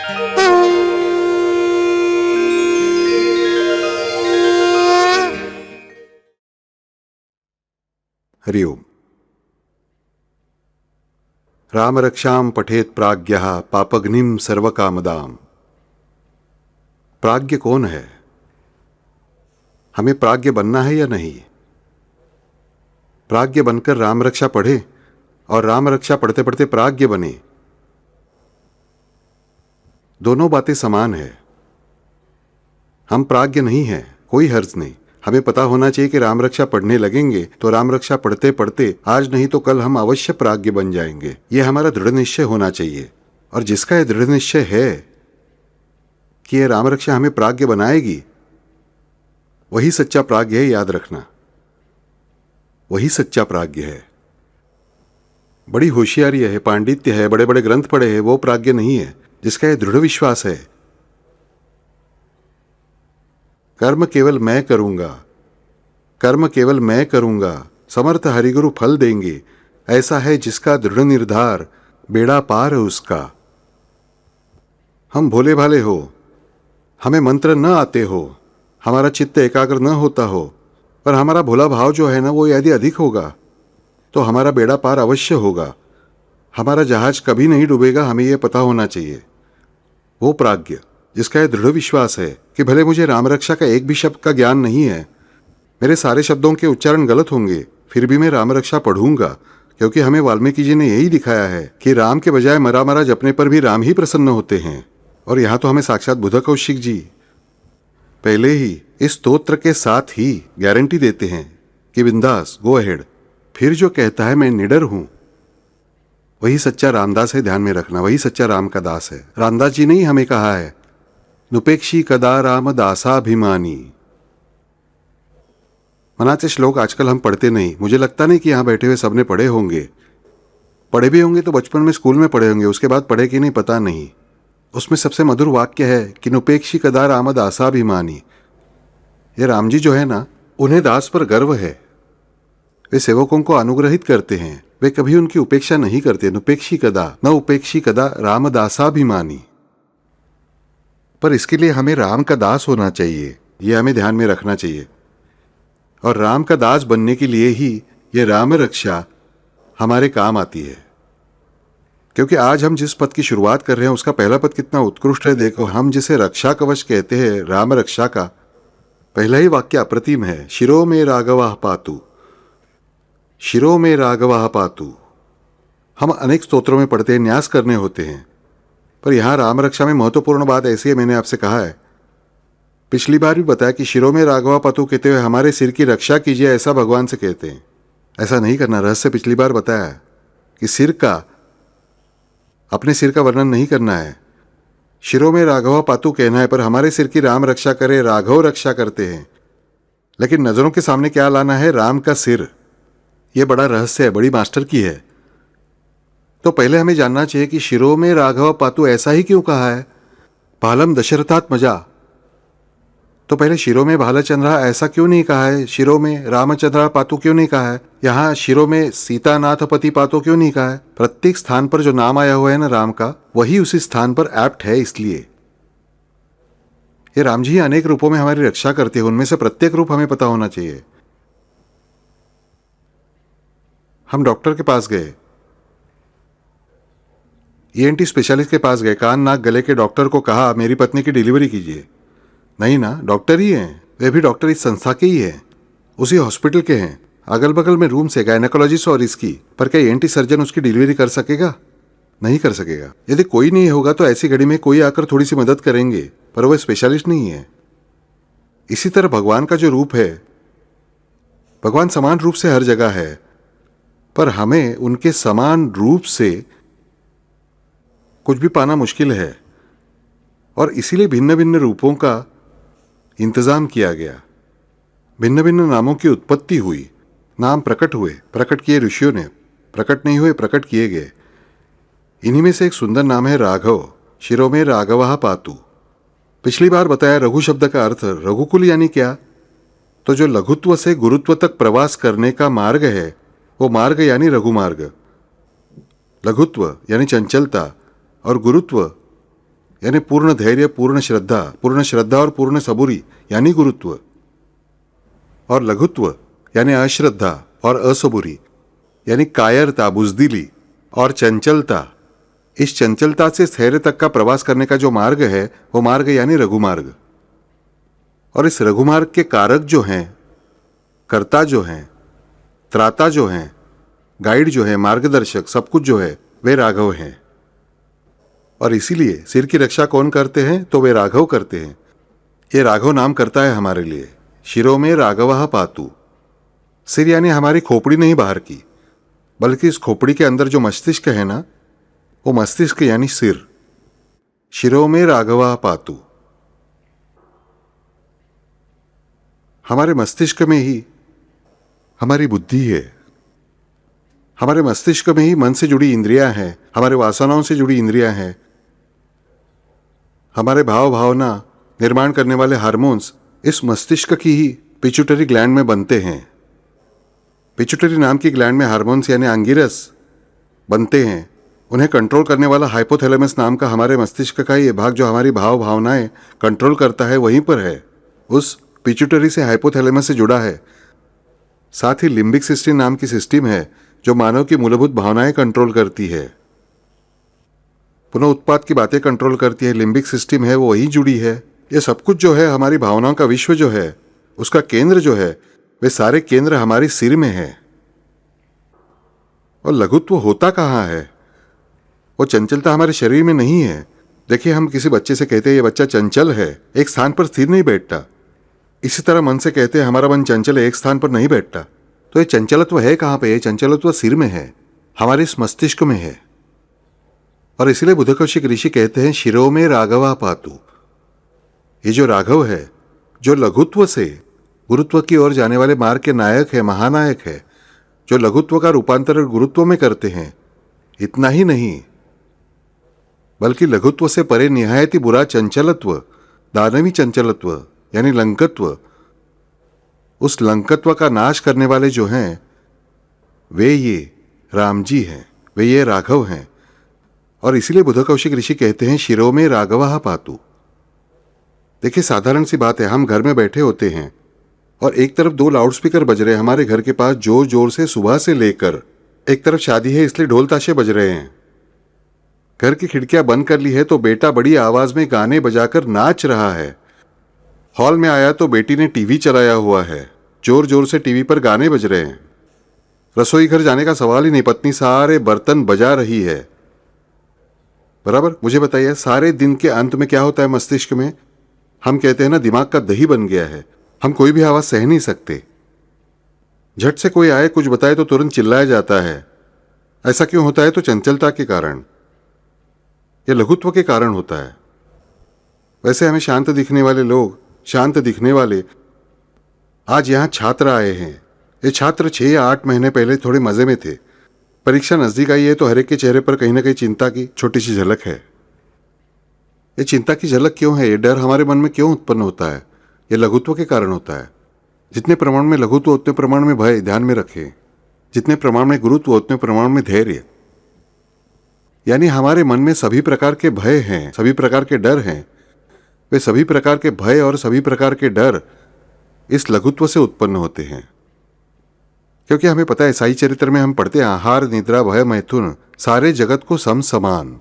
हरिओम। राम रक्षाम पठेत प्राज्ञः पापग्निम सर्वकामदाम। प्राज्ञ कौन है? हमें प्राज्ञ बनना है या नहीं? प्राज्ञ बनकर राम रक्षा पढ़े और राम रक्षा पढ़ते पढ़ते प्राज्ञ बने, दोनों बातें समान है। हम प्राज्ञ नहीं हैं, कोई हर्ज नहीं। हमें पता होना चाहिए कि राम रक्षा पढ़ने लगेंगे तो राम रक्षा पढ़ते पढ़ते आज नहीं तो कल हम अवश्य प्राज्ञ बन जाएंगे। यह हमारा दृढ़ निश्चय होना चाहिए। और जिसका यह दृढ़ निश्चय है कि यह राम रक्षा हमें प्राज्ञ बनाएगी, वही सच्चा प्राज्ञ है। याद रखना, वही सच्चा प्राज्ञ है। बड़ी होशियारी है, पांडित्य है, बड़े बड़े ग्रंथ पढ़े हैं, वो प्राज्ञ नहीं है। जिसका यह दृढ़ विश्वास है, कर्म केवल मैं करूंगा, कर्म केवल मैं करूंगा, समर्थ हरिगुरु फल देंगे, ऐसा है जिसका दृढ़ निर्धार, बेड़ा पार है उसका। हम भोले भाले हो, हमें मंत्र न आते हो, हमारा चित्त एकाग्र न होता हो, पर हमारा भोला भाव जो है ना, वो यदि अधिक होगा तो हमारा बेड़ा पार अवश्य होगा। हमारा जहाज कभी नहीं डूबेगा, हमें यह पता होना चाहिए। वो प्राज्ञ जिसका यह दृढ़ विश्वास है कि भले मुझे राम रक्षा का एक भी शब्द का ज्ञान नहीं है, मेरे सारे शब्दों के उच्चारण गलत होंगे, फिर भी मैं राम रक्षा पढ़ूंगा, क्योंकि हमें वाल्मीकि जी ने यही दिखाया है कि राम के बजाय मरा मरा जपने पर भी राम ही प्रसन्न होते हैं। और यहाँ तो हमें साक्षात बुध कौशिक जी पहले ही इस स्तोत्र के साथ ही गारंटी देते हैं कि बिंदास गो अहेड। फिर जो कहता है मैं निडर हूं, वही सच्चा रामदास है। ध्यान में रखना, वही सच्चा राम का दास है। रामदास जी ने ही हमें कहा है, नुपेक्षी कदा राम दासाभिमानी। मनाचे श्लोक आजकल हम पढ़ते नहीं। मुझे लगता नहीं कि यहां बैठे हुए सबने पढ़े होंगे। पढ़े भी होंगे तो बचपन में स्कूल में पढ़े होंगे, उसके बाद पढ़े कि नहीं पता नहीं। उसमें सबसे मधुर वाक्य है कि नुपेक्षी कदा राम दासाभिमानी। ये राम जी जो है ना, उन्हें दास पर गर्व है। वे सेवकों को अनुग्रहित करते हैं, वे कभी उनकी उपेक्षा नहीं करते। नुपेक्षी कदा न उपेक्षी कदा राम दासाभिमानी। पर इसके लिए हमें राम का दास होना चाहिए, यह हमें ध्यान में रखना चाहिए। और राम का दास बनने के लिए ही यह राम रक्षा हमारे काम आती है। क्योंकि आज हम जिस पद की शुरुआत कर रहे हैं उसका पहला पद कितना उत्कृष्ट है। देखो, हम जिसे रक्षा कवच कहते हैं, राम रक्षा का पहला ही वाक्य अप्रतिम है। शिरो में राघवः पातु, शिरो में राघवः पातु। हम अनेक स्तोत्रों में पढ़ते हैं, न्यास करने होते हैं, पर यहां राम रक्षा में महत्वपूर्ण बात ऐसी है, मैंने आपसे कहा है, पिछली बार भी बताया कि शिरो में राघवा पातु कहते हुए हमारे सिर की रक्षा कीजिए, ऐसा भगवान से कहते हैं। ऐसा नहीं करना। रहस्य पिछली बार बताया कि सिर का, अपने सिर का वर्णन नहीं करना है। शिरो में राघवा पातु कहना है, पर हमारे सिर की राम रक्षा करे, राघव रक्षा करते हैं। लेकिन नजरों के सामने क्या लाना है? राम का सिर। यह बड़ा रहस्य है, बड़ी मास्टर की है। तो पहले हमें जानना चाहिए कि शिरो में राघव पातु ऐसा ही क्यों कहा है? भालम दशरथात्मजा। तो पहले शिरो में भालचंद्रा ऐसा क्यों नहीं कहा है? शिरो में रामचंद्रा पातु क्यों नहीं कहा है? यहां शिरो में सीतानाथ पति पातु क्यों नहीं कहा है? प्रत्येक स्थान पर जो नाम आया हुआ है ना राम का, वही उसी स्थान पर एप्ट है। इसलिए ये राम जी अनेक रूपों में हमारी रक्षा करते हैं, उनमें से प्रत्येक रूप हमें पता होना चाहिए। हम डॉक्टर के पास गए, ईएनटी स्पेशलिस्ट के पास गए, कान नाक गले के डॉक्टर को कहा मेरी पत्नी की डिलीवरी कीजिए। नहीं ना, डॉक्टर ही हैं, वे भी डॉक्टर इस संस्था के ही हैं, उसी हॉस्पिटल के हैं। अगल बगल में रूम से गायनेकोलॉजिस्ट और इसकी, पर क्या ईएनटी सर्जन उसकी डिलीवरी कर सकेगा? नहीं कर सकेगा। यदि कोई नहीं होगा तो ऐसी घड़ी में कोई आकर थोड़ी सी मदद करेंगे, पर वह स्पेशलिस्ट नहीं है। इसी तरह भगवान का जो रूप है, भगवान समान रूप से हर जगह है, पर हमें उनके समान रूप से कुछ भी पाना मुश्किल है। और इसीलिए भिन्न भिन्न रूपों का इंतजाम किया गया, भिन्न भिन्न नामों की उत्पत्ति हुई, नाम प्रकट हुए, प्रकट किए ऋषियों ने, प्रकट नहीं हुए प्रकट किए गए। इन्हीं में से एक सुंदर नाम है राघव। शिरो में राघवः पातु। पिछली बार बताया रघु शब्द का अर्थ रघुकुल यानी क्या? तो जो लघुत्व से गुरुत्व तक प्रवास करने का मार्ग है, वो मार्ग यानी रघुमार्ग। लघुत्व यानी चंचलता और गुरुत्व यानी पूर्ण धैर्य, पूर्ण श्रद्धा और पूर्ण सबूरी यानी गुरुत्व, और लघुत्व यानी अश्रद्धा और असबूरी यानी कायरता, बुजदिली और चंचलता। इस चंचलता से स्थैर्य तक का प्रवास करने का जो मार्ग है वो मार्ग यानी रघुमार्ग। और इस रघुमार्ग के कारक जो हैं, कर्ता जो हैं, त्राता जो हैं, गाइड जो है, मार्गदर्शक, सब कुछ जो है वे राघव हैं। और इसीलिए सिर की रक्षा कौन करते हैं? तो वे राघव करते हैं। ये राघव नाम करता है हमारे लिए। शिरो में राघवः पातु। सिर यानी हमारी खोपड़ी नहीं बाहर की, बल्कि इस खोपड़ी के अंदर जो मस्तिष्क है ना, वो मस्तिष्क यानी सिर। शिरो में राघवः पातु। हमारे मस्तिष्क में ही हमारी बुद्धि है। हमारे मस्तिष्क में ही मन से जुड़ी इंद्रियां हैं, हमारे वासनाओं से जुड़ी इंद्रियां हैं। हमारे भाव भावना निर्माण करने वाले हार्मोन्स इस मस्तिष्क की ही पिट्यूटरी ग्लैंड में बनते हैं। पिट्यूटरी नाम की ग्लैंड में हार्मोन्स यानी अंगिरस बनते हैं। उन्हें कंट्रोल करने वाला हाइपोथैलेमस नाम का हमारे मस्तिष्क का ये भाग जो हमारी भाव भावनाएं कंट्रोल करता है वहीं पर है, उस पिट्यूटरी से हाइपोथैलेमस से जुड़ा है। साथ ही लिम्बिक सिस्टम नाम की सिस्टम है जो मानव की मूलभूत भावनाएं कंट्रोल करती है, पुनः उत्पाद की बातें कंट्रोल करती है। लिम्बिक सिस्टम है वो वहीं जुड़ी है। ये सब कुछ जो है हमारी भावनाओं का विश्व जो है उसका केंद्र जो है वे सारे केंद्र हमारी सिर में है। और लघुत्व होता कहाँ है? वो चंचलता हमारे शरीर में नहीं है। देखिए, हम किसी बच्चे से कहते हैं ये बच्चा चंचल है, एक स्थान पर स्थिर नहीं बैठता। इसी तरह मन से कहते हैं हमारा मन चंचल है, एक स्थान पर नहीं बैठता। तो ये चंचलत्व है कहाँ पे? ये चंचलत्व सिर में है, हमारे इस मस्तिष्क में है। और इसलिए बुद्धकौशिक ऋषि कहते हैं शिरो में राघवा पातु। ये जो राघव है, जो लघुत्व से गुरुत्व की ओर जाने वाले मार्ग के नायक है, महानायक है, जो लघुत्व का रूपांतरण गुरुत्व में करते हैं। इतना ही नहीं, बल्कि लघुत्व से परे निहायती बुरा चंचलत्व, दानवी चंचलत्व यानी लंकत्व, उस लंकत्व का नाश करने वाले जो हैं वे ये राम जी हैं, वे ये राघव हैं। और इसीलिए बुद्धकौशिक ऋषि कहते हैं शिरो में राघवः पातु। देखिए, साधारण सी बात है, हम घर में बैठे होते हैं और एक तरफ 2 लाउडस्पीकर बज रहे हैं हमारे घर के पास जोर जोर से सुबह से लेकर। एक तरफ शादी है इसलिए ढोल ताशे बज रहे हैं। घर की खिड़कियां बंद कर ली है तो बेटा बड़ी आवाज में गाने बजाकर नाच रहा है। हॉल में आया तो बेटी ने टीवी चलाया हुआ है, जोर जोर से टीवी पर गाने बज रहे हैं। रसोई घर जाने का सवाल ही नहीं, पत्नी सारे बर्तन बजा रही है। बराबर? मुझे बताइए, सारे दिन के अंत में क्या होता है मस्तिष्क में? हम कहते हैं ना दिमाग का दही बन गया है, हम कोई भी आवाज सह नहीं सकते। झट से कोई आए कुछ बताए तो तुरंत चिल्लाया जाता है। ऐसा क्यों होता है? तो चंचलता के कारण, यह लघुत्व के कारण होता है। वैसे हमें शांत दिखने वाले लोग, शांत दिखने वाले आज यहां छात्र आए हैं। ये छात्र 6 या 8 महीने पहले थोड़े मजे में थे। परीक्षा नजदीक आई है तो हर एक के चेहरे पर कहीं ना कहीं चिंता की छोटी सी झलक है। ये चिंता की झलक क्यों है? ये डर हमारे मन में क्यों उत्पन्न होता है? ये लघुत्व के कारण होता है। जितने प्रमाण में लघुत्व उतने प्रमाण में भय, ध्यान में रखें। जितने प्रमाण में गुरुत्व उतने प्रमाण में धैर्य। यानी हमारे मन में सभी प्रकार के भय हैं, सभी प्रकार के डर हैं। वे सभी प्रकार के भय और सभी प्रकार के डर इस लघुत्व से उत्पन्न होते हैं। क्योंकि हमें पता है, साई चरित्र में हम पढ़ते हैं आहार निद्रा भय मैथुन सारे जगत को सम समान।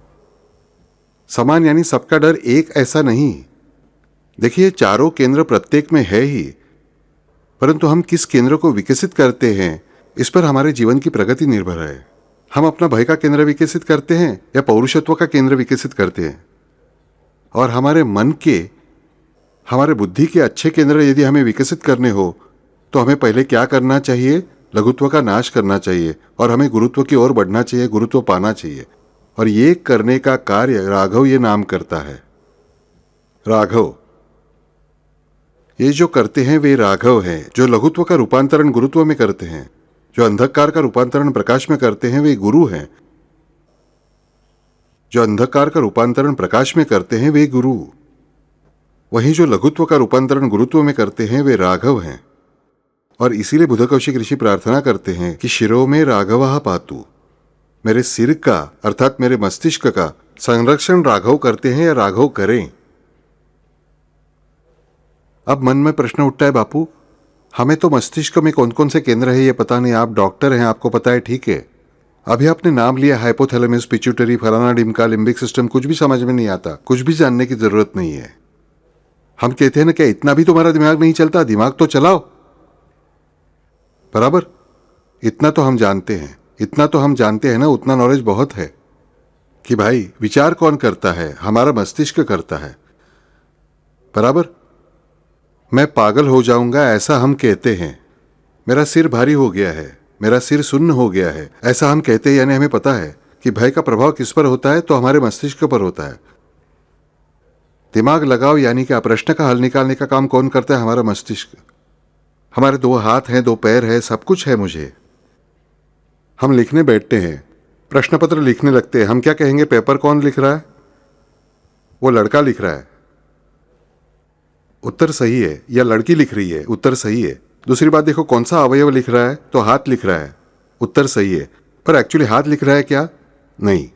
समान यानी सबका डर एक ऐसा नहीं। देखिए, चारों केंद्र प्रत्येक में है ही, परंतु हम किस केंद्र को विकसित करते हैं इस पर हमारे जीवन की प्रगति निर्भर है। हम अपना भय का केंद्र विकसित करते हैं या पौरुषत्व का केंद्र विकसित करते हैं। और हमारे मन के, हमारे बुद्धि के अच्छे केंद्र यदि हमें विकसित करने हो तो हमें पहले क्या करना चाहिए? लघुत्व का नाश करना चाहिए और हमें गुरुत्व की ओर बढ़ना चाहिए, गुरुत्व पाना चाहिए। और ये करने का कार्य राघव ये नाम करता है। राघव, ये जो करते हैं वे राघव हैं। जो लघुत्व का रूपांतरण गुरुत्व में करते हैं, जो अंधकार का रूपांतरण प्रकाश में करते हैं वे गुरु हैं। जो अंधकार का रूपांतरण प्रकाश में करते हैं वे गुरु। वहीं जो लघुत्व का रूपांतरण गुरुत्व में करते हैं वे राघव हैं। और इसीलिए बुद्धकौशिक ऋषि प्रार्थना करते हैं कि शिरो में राघवः पातु। मेरे सिर का अर्थात मेरे मस्तिष्क का संरक्षण राघव करते हैं या राघव करें? अब मन में प्रश्न उठता है, बापू हमें तो मस्तिष्क में कौन कौन से केंद्र है ये पता नहीं। आप डॉक्टर हैं, आपको पता है, ठीक है। अभी आपने नाम लिया हाइपोथैलेमस, पिट्यूटरी, फलाना डिमका, लिम्बिक सिस्टम, कुछ भी समझ में नहीं आता, कुछ भी जानने की जरूरत नहीं है। हम कहते हैं ना, क्या इतना भी तुम्हारा दिमाग नहीं चलता? दिमाग तो चलाओ। बराबर, इतना तो हम जानते हैं, इतना तो हम जानते हैं ना, उतना नॉलेज बहुत है कि भाई विचार कौन करता है? हमारा मस्तिष्क करता है। बराबर। मैं पागल हो जाऊंगा ऐसा हम कहते हैं। मेरा सिर भारी हो गया है, मेरा सिर सुन्न हो गया है, ऐसा हम कहते हैं। यानी हमें पता है कि भय का प्रभाव किस पर होता है, तो हमारे मस्तिष्क पर होता है। दिमाग लगाओ यानी कि प्रश्न का हल निकालने का काम कौन करता है? हमारा मस्तिष्क। हमारे 2 हाथ हैं, 2 पैर है, सब कुछ है मुझे। हम लिखने बैठते हैं, प्रश्न पत्र लिखने लगते हैं, हम क्या कहेंगे? पेपर कौन लिख रहा है? वो लड़का लिख रहा है, उत्तर सही है। या लड़की लिख रही है, उत्तर सही है। दूसरी बात देखो, कौन सा अवयव लिख रहा है? तो हाथ लिख रहा है, उत्तर सही है। पर एक्चुअली हाथ लिख रहा है क्या? नहीं।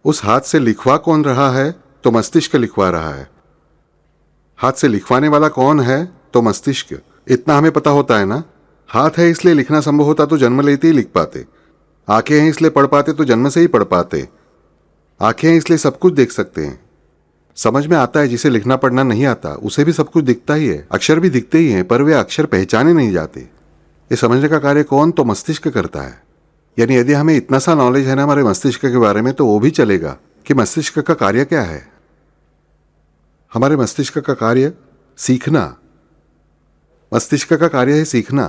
उस हाथ से लिखवा कौन रहा है? तो मस्तिष्क लिखवा रहा है। हाथ से लिखवाने वाला कौन है? तो मस्तिष्क। इतना हमें पता होता है ना। हाथ है इसलिए लिखना संभव होता, तो जन्म लेते ही लिख पाते। आंखें हैं इसलिए पढ़ पाते, तो जन्म से ही पढ़ पाते। आंखें हैं इसलिए सब कुछ देख सकते हैं। समझ में आता है, जिसे लिखना पढ़ना नहीं आता उसे भी सब कुछ दिखता ही है, अक्षर भी दिखते ही हैं, पर वे अक्षर पहचाने नहीं जाते। ये समझने का कार्य कौन? तो मस्तिष्क करता है। यानी यदि हमें इतना सा नॉलेज है ना हमारे मस्तिष्क के बारे में, तो वो भी चलेगा कि मस्तिष्क का कार्य क्या है। हमारे मस्तिष्क का कार्य सीखना। मस्तिष्क का कार्य है सीखना,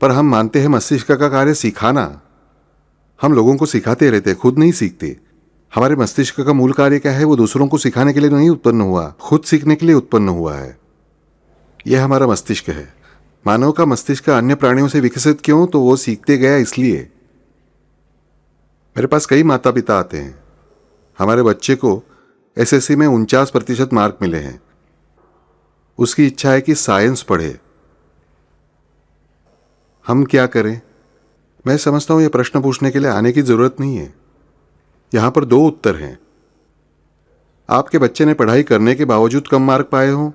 पर हम मानते हैं मस्तिष्क का कार्य सिखाना। हम लोगों को सिखाते रहते, खुद नहीं सीखते। हमारे मस्तिष्क का मूल कार्य क्या है? वो दूसरों को सिखाने के लिए नहीं उत्पन्न हुआ, खुद सीखने के लिए उत्पन्न हुआ है। यह हमारा मस्तिष्क है। मानव का मस्तिष्क अन्य प्राणियों से विकसित क्यों? तो वो सीखते गया इसलिए। मेरे पास कई माता पिता आते हैं, हमारे बच्चे को एसएससी में 49% मार्क मिले हैं, उसकी इच्छा है कि साइंस पढ़े। हम क्या करें? मैं समझता हूं यह प्रश्न पूछने के लिए आने की जरूरत नहीं है। यहां पर 2 उत्तर हैं। आपके बच्चे ने पढ़ाई करने के बावजूद कम मार्क पाए हों,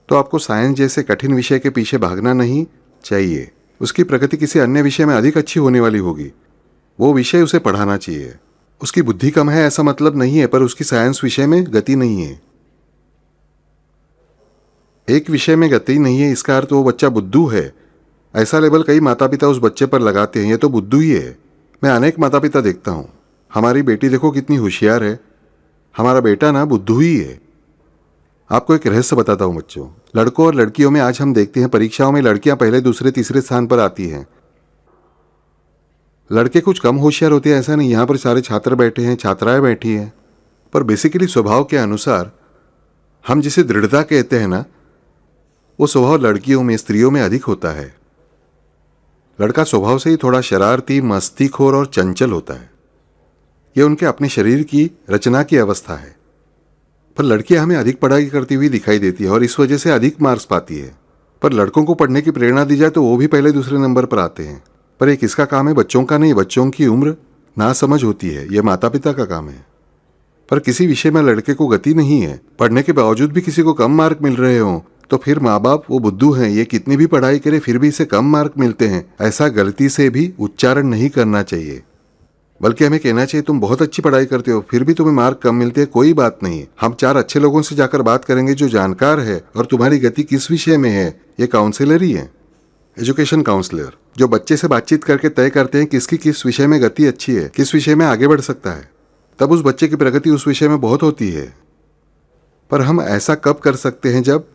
तो आपको साइंस जैसे कठिन विषय के पीछे भागना नहीं चाहिए। उसकी प्रगति किसी अन्य विषय में अधिक अच्छी होने वाली होगी, वो विषय उसे पढ़ाना चाहिए। उसकी बुद्धि कम है ऐसा मतलब नहीं है, पर उसकी साइंस विषय में गति नहीं है। एक विषय में गति नहीं है इसका अर्थ वो बच्चा बुद्धू है, ऐसा लेबल कई माता पिता उस बच्चे पर लगाते हैं। ये तो बुद्धू ही है। मैं अनेक माता पिता देखता हूं, हमारी बेटी देखो कितनी होशियार है, हमारा बेटा ना बुद्धू ही है। आपको एक रहस्य बताता हूं बच्चों, लड़कों और लड़कियों में आज हम देखते हैं परीक्षाओं में लड़कियां पहले, दूसरे, तीसरे स्थान पर आती हैं। लड़के कुछ कम होशियार होते हैं ऐसा नहीं। यहां पर सारे छात्र बैठे हैं, छात्राएं बैठी हैं, पर बेसिकली स्वभाव के अनुसार हम जिसे दृढ़ता कहते हैं ना, वो स्वभाव लड़कियों में, स्त्रियों में अधिक होता है। लड़का स्वभाव से ही थोड़ा शरारती, मस्तीखोर और चंचल होता है। यह उनके अपने शरीर की रचना की अवस्था है। पर लड़कियां हमें अधिक पढ़ाई करती हुई दिखाई देती है और इस वजह से अधिक मार्क्स पाती है। पर लड़कों को पढ़ने की प्रेरणा दी जाए तो वो भी पहले दूसरे नंबर पर आते हैं। पर ये किसका काम है? बच्चों का नहीं। बच्चों की उम्र नासमझ होती है, यह माता पिता का काम है। पर किसी विषय में लड़के को गति नहीं है, पढ़ने के बावजूद भी किसी को कम मार्क मिल रहे हों, तो फिर माँ बाप वो बुद्धू हैं, ये कितनी भी पढ़ाई करे फिर भी इसे कम मार्क मिलते हैं, ऐसा गलती से भी उच्चारण नहीं करना चाहिए। बल्कि हमें कहना चाहिए तुम बहुत अच्छी पढ़ाई करते हो फिर भी तुम्हें मार्क कम मिलते हैं, कोई बात नहीं। हम 4 अच्छे लोगों से जाकर बात करेंगे जो जानकार है और तुम्हारी गति किस विषय में है। ये काउंसलर ही है, एजुकेशन काउंसलर, जो बच्चे से बातचीत करके तय करते हैं किसकी किस विषय में गति अच्छी है, किस विषय में आगे बढ़ सकता है। तब उस बच्चे की प्रगति उस विषय में बहुत होती है। पर हम ऐसा कब कर सकते हैं? जब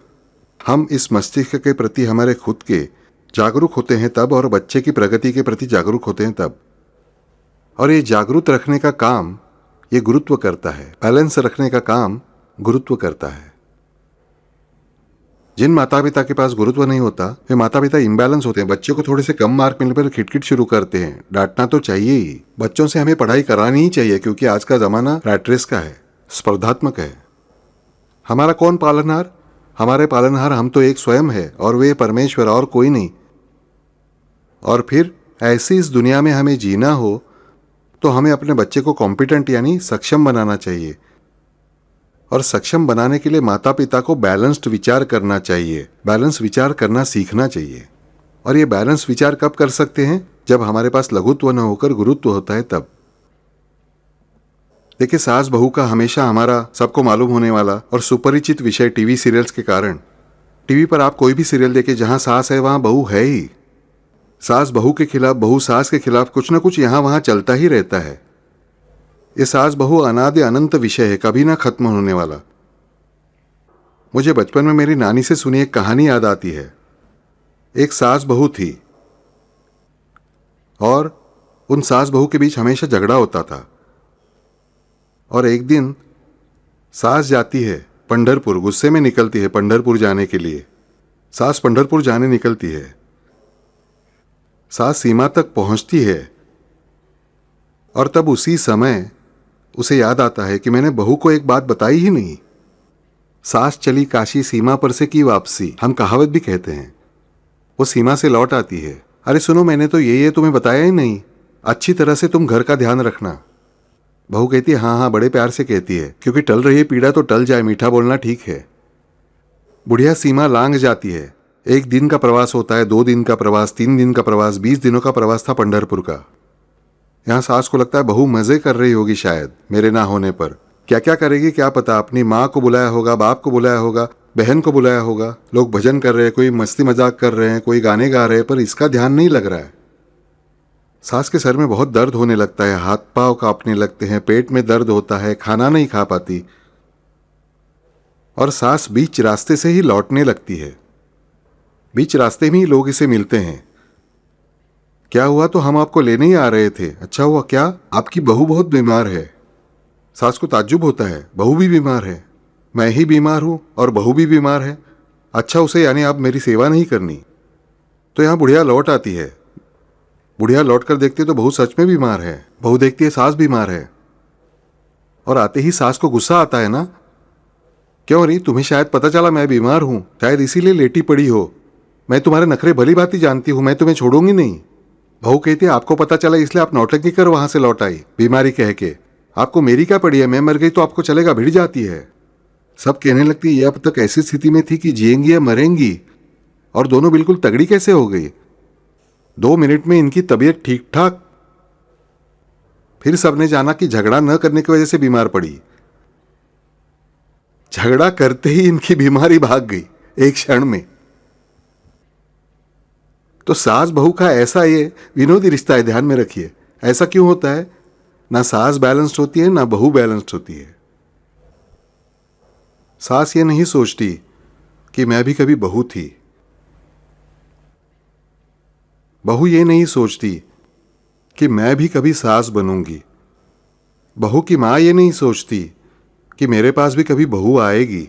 हम इस मस्तिष्क के प्रति हमारे खुद के जागरूक होते हैं तब, और बच्चे की प्रगति के प्रति जागरूक होते हैं तब। और ये जागरूक रखने का काम ये गुरुत्व करता है, बैलेंस रखने का काम गुरुत्व करता है। जिन माता पिता के पास गुरुत्व नहीं होता वे माता पिता इम्बैलेंस होते हैं। बच्चे को थोड़े से कम मार्क मिलने पर खिटखिट शुरू करते हैं। डांटना तो चाहिए ही, बच्चों से हमें पढ़ाई करानी ही चाहिए, क्योंकि आज का जमाना रैट रेस का है, स्पर्धात्मक है। हमारा कौन पालनहार? हमारे पालनहार हम तो एक स्वयं है और वे परमेश्वर, और कोई नहीं। और फिर ऐसी इस दुनिया में हमें जीना हो तो हमें अपने बच्चे को कॉम्पिटेंट यानी सक्षम बनाना चाहिए। और सक्षम बनाने के लिए माता पिता को बैलेंस्ड विचार करना चाहिए, बैलेंस विचार करना सीखना चाहिए। और ये बैलेंस विचार कब कर सकते हैं? जब हमारे पास लघुत्व न होकर गुरुत्व होता है तब। देखिए, सास बहू का हमेशा हमारा सबको मालूम होने वाला और सुपरिचित विषय टीवी सीरियल्स के कारण। टीवी पर आप कोई भी सीरियल देखिए, जहां सास है वहां बहू है ही। सास बहू के खिलाफ, बहू सास के खिलाफ कुछ ना कुछ यहां वहां चलता ही रहता है। ये सास बहू अनादि अनंत विषय है, कभी ना खत्म होने वाला। मुझे बचपन में मेरी नानी से सुनी एक कहानी याद आती है। एक सास बहू थी और उन सास बहू के बीच हमेशा झगड़ा होता था। और एक दिन सास जाती है पंढरपुर, गुस्से में निकलती है पंढरपुर जाने के लिए। सास पंढरपुर जाने निकलती है। सास सीमा तक पहुंचती है और तब उसी समय उसे याद आता है कि मैंने बहू को एक बात बताई ही नहीं। सास चली काशी, सीमा पर से की वापसी, हम कहावत भी कहते हैं। वो सीमा से लौट आती है। अरे सुनो, मैंने तो ये तुम्हें बताया ही नहीं, अच्छी तरह से तुम घर का ध्यान रखना। बहू कहती है हाँ हाँ, बड़े प्यार से कहती है, क्योंकि टल रही है पीड़ा तो टल जाए, मीठा बोलना ठीक है। बुढ़िया सीमा लांग जाती है। 1 दिन का प्रवास होता है, 2 दिन का प्रवास, 3 दिन का प्रवास, 20 दिनों का प्रवास था पंढरपुर का। यहां सास को लगता है बहू मजे कर रही होगी शायद मेरे ना होने पर। क्या क्या करेगी क्या पता। अपनी माँ को बुलाया होगा, बाप को बुलाया होगा, बहन को बुलाया होगा। लोग भजन कर रहे हैं, कोई मस्ती मजाक कर रहे हैं, कोई गाने गा रहे हैं, पर इसका ध्यान नहीं लग रहा है। सास के सर में बहुत दर्द होने लगता है, हाथ पांव कांपने लगते हैं, पेट में दर्द होता है, खाना नहीं खा पाती। और सास बीच रास्ते से ही लौटने लगती है। बीच रास्ते में ही लोग इसे मिलते हैं। क्या हुआ? तो हम आपको लेने ही आ रहे थे। अच्छा हुआ क्या? आपकी बहू बहुत बीमार है। सास को ताज्जुब होता है, बहू भी बीमार है? मैं ही बीमार हूं और बहू भी बीमार है? अच्छा, उसे यानी आप मेरी सेवा नहीं करनी? तो यहां बुढ़िया लौट आती है। बुढ़िया लौट कर देखती है तो बहू सच में बीमार है। बहू देखती है सास बीमार है। और आते ही सास को गुस्सा आता है ना, क्यों रही? तुम्हें शायद पता चला मैं बीमार हूं, शायद इसीलिए लेटी पड़ी हो। मैं तुम्हारे नखरे भली भांति जानती हूं, मैं तुम्हें छोड़ूंगी नहीं। बहू कहती है आपको पता चला इसलिए आप नौटंकी कर वहां से लौट आई बीमारी कह के। आपको मेरी क्या पड़ी है? मैं मर गई तो आपको चलेगा? भिड़ जाती है। सब कहने लगती है ये अब तक ऐसी स्थिति में थी कि जिएंगी या मरेंगी, और दोनों बिल्कुल तगड़ी कैसे हो गई? 2 मिनट में इनकी तबीयत ठीक ठाक। फिर सबने जाना कि झगड़ा न करने की वजह से बीमार पड़ी। झगड़ा करते ही इनकी बीमारी भाग गई एक क्षण में। तो सास बहू का ऐसा ये विनोदी रिश्ता है, ध्यान में रखिए। ऐसा क्यों होता है? ना सास बैलेंस्ड होती है ना बहू बैलेंस्ड होती है। सास ये नहीं सोचती कि मैं भी कभी बहू थी। बहू ये नहीं सोचती कि मैं भी कभी सास बनूंगी। बहू की माँ ये नहीं सोचती कि मेरे पास भी कभी बहू आएगी।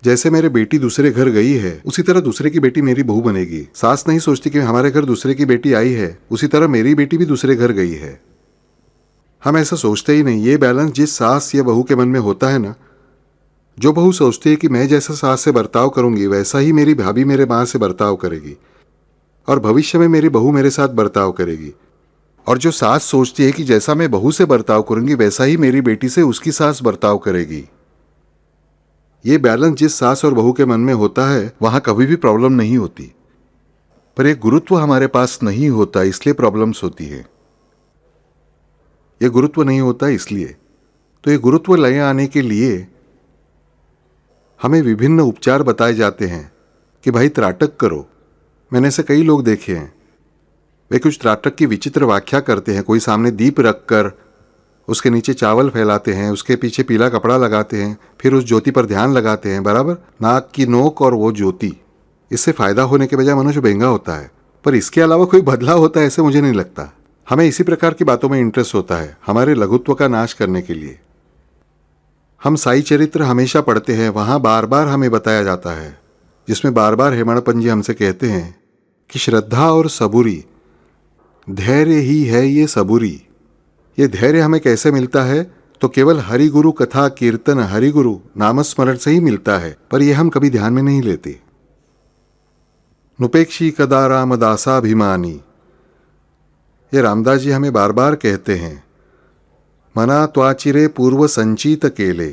जैसे मेरे बेटी दूसरे घर गई है, उसी तरह दूसरे की बेटी मेरी बहू बनेगी। सास नहीं सोचती कि हमारे घर दूसरे की बेटी आई है, उसी तरह मेरी बेटी भी दूसरे घर गई है। हम ऐसा सोचते ही नहीं। ये बैलेंस जिस सास या बहू के मन में होता है ना, जो बहू सोचती है कि मैं जैसा सास से बर्ताव करूंगी वैसा ही मेरी भाभी मेरे माँ से बर्ताव करेगी, और भविष्य में मेरी बहू मेरे साथ बर्ताव करेगी। और जो सास सोचती है कि जैसा मैं बहू से बर्ताव करूंगी वैसा ही मेरी बेटी से उसकी सास बर्ताव करेगी, ये बैलेंस जिस सास और बहू के मन में होता है वहां कभी भी प्रॉब्लम नहीं होती। पर यह गुरुत्व हमारे पास नहीं होता, इसलिए प्रॉब्लम्स होती है। यह गुरुत्व नहीं होता इसलिए। तो ये गुरुत्व ले आने के लिए हमें विभिन्न उपचार बताए जाते हैं कि भाई त्राटक करो। मैंने ऐसे कई लोग देखे हैं, वे कुछ त्राटक की विचित्र व्याख्या करते हैं। कोई सामने दीप रखकर उसके नीचे चावल फैलाते हैं, उसके पीछे पीला कपड़ा लगाते हैं, फिर उस ज्योति पर ध्यान लगाते हैं, बराबर नाक की नोक और वो ज्योति। इससे फायदा होने के बजाय मनुष्य महंगा होता है, पर इसके अलावा कोई बदलाव होता है ऐसे मुझे नहीं लगता। हमें इसी प्रकार की बातों में इंटरेस्ट होता है, हमारे लघुत्व का नाश करने के लिए। हम साई चरित्र हमेशा पढ़ते हैं, वहां बार बार हमें बताया जाता है, जिसमें बार बार हेमड़पन जी हमसे कहते हैं कि श्रद्धा और सबूरी, धैर्य ही है ये सबूरी। ये धैर्य हमें कैसे मिलता है? तो केवल हरिगुरु कथा कीर्तन, हरिगुरु नामस्मरण से ही मिलता है, पर यह हम कभी ध्यान में नहीं लेते। नुपेक्षी कदा राम दासाभिमानी, ये रामदास जी हमें बार बार कहते हैं मना त्वाचिरे पूर्व संचित केले।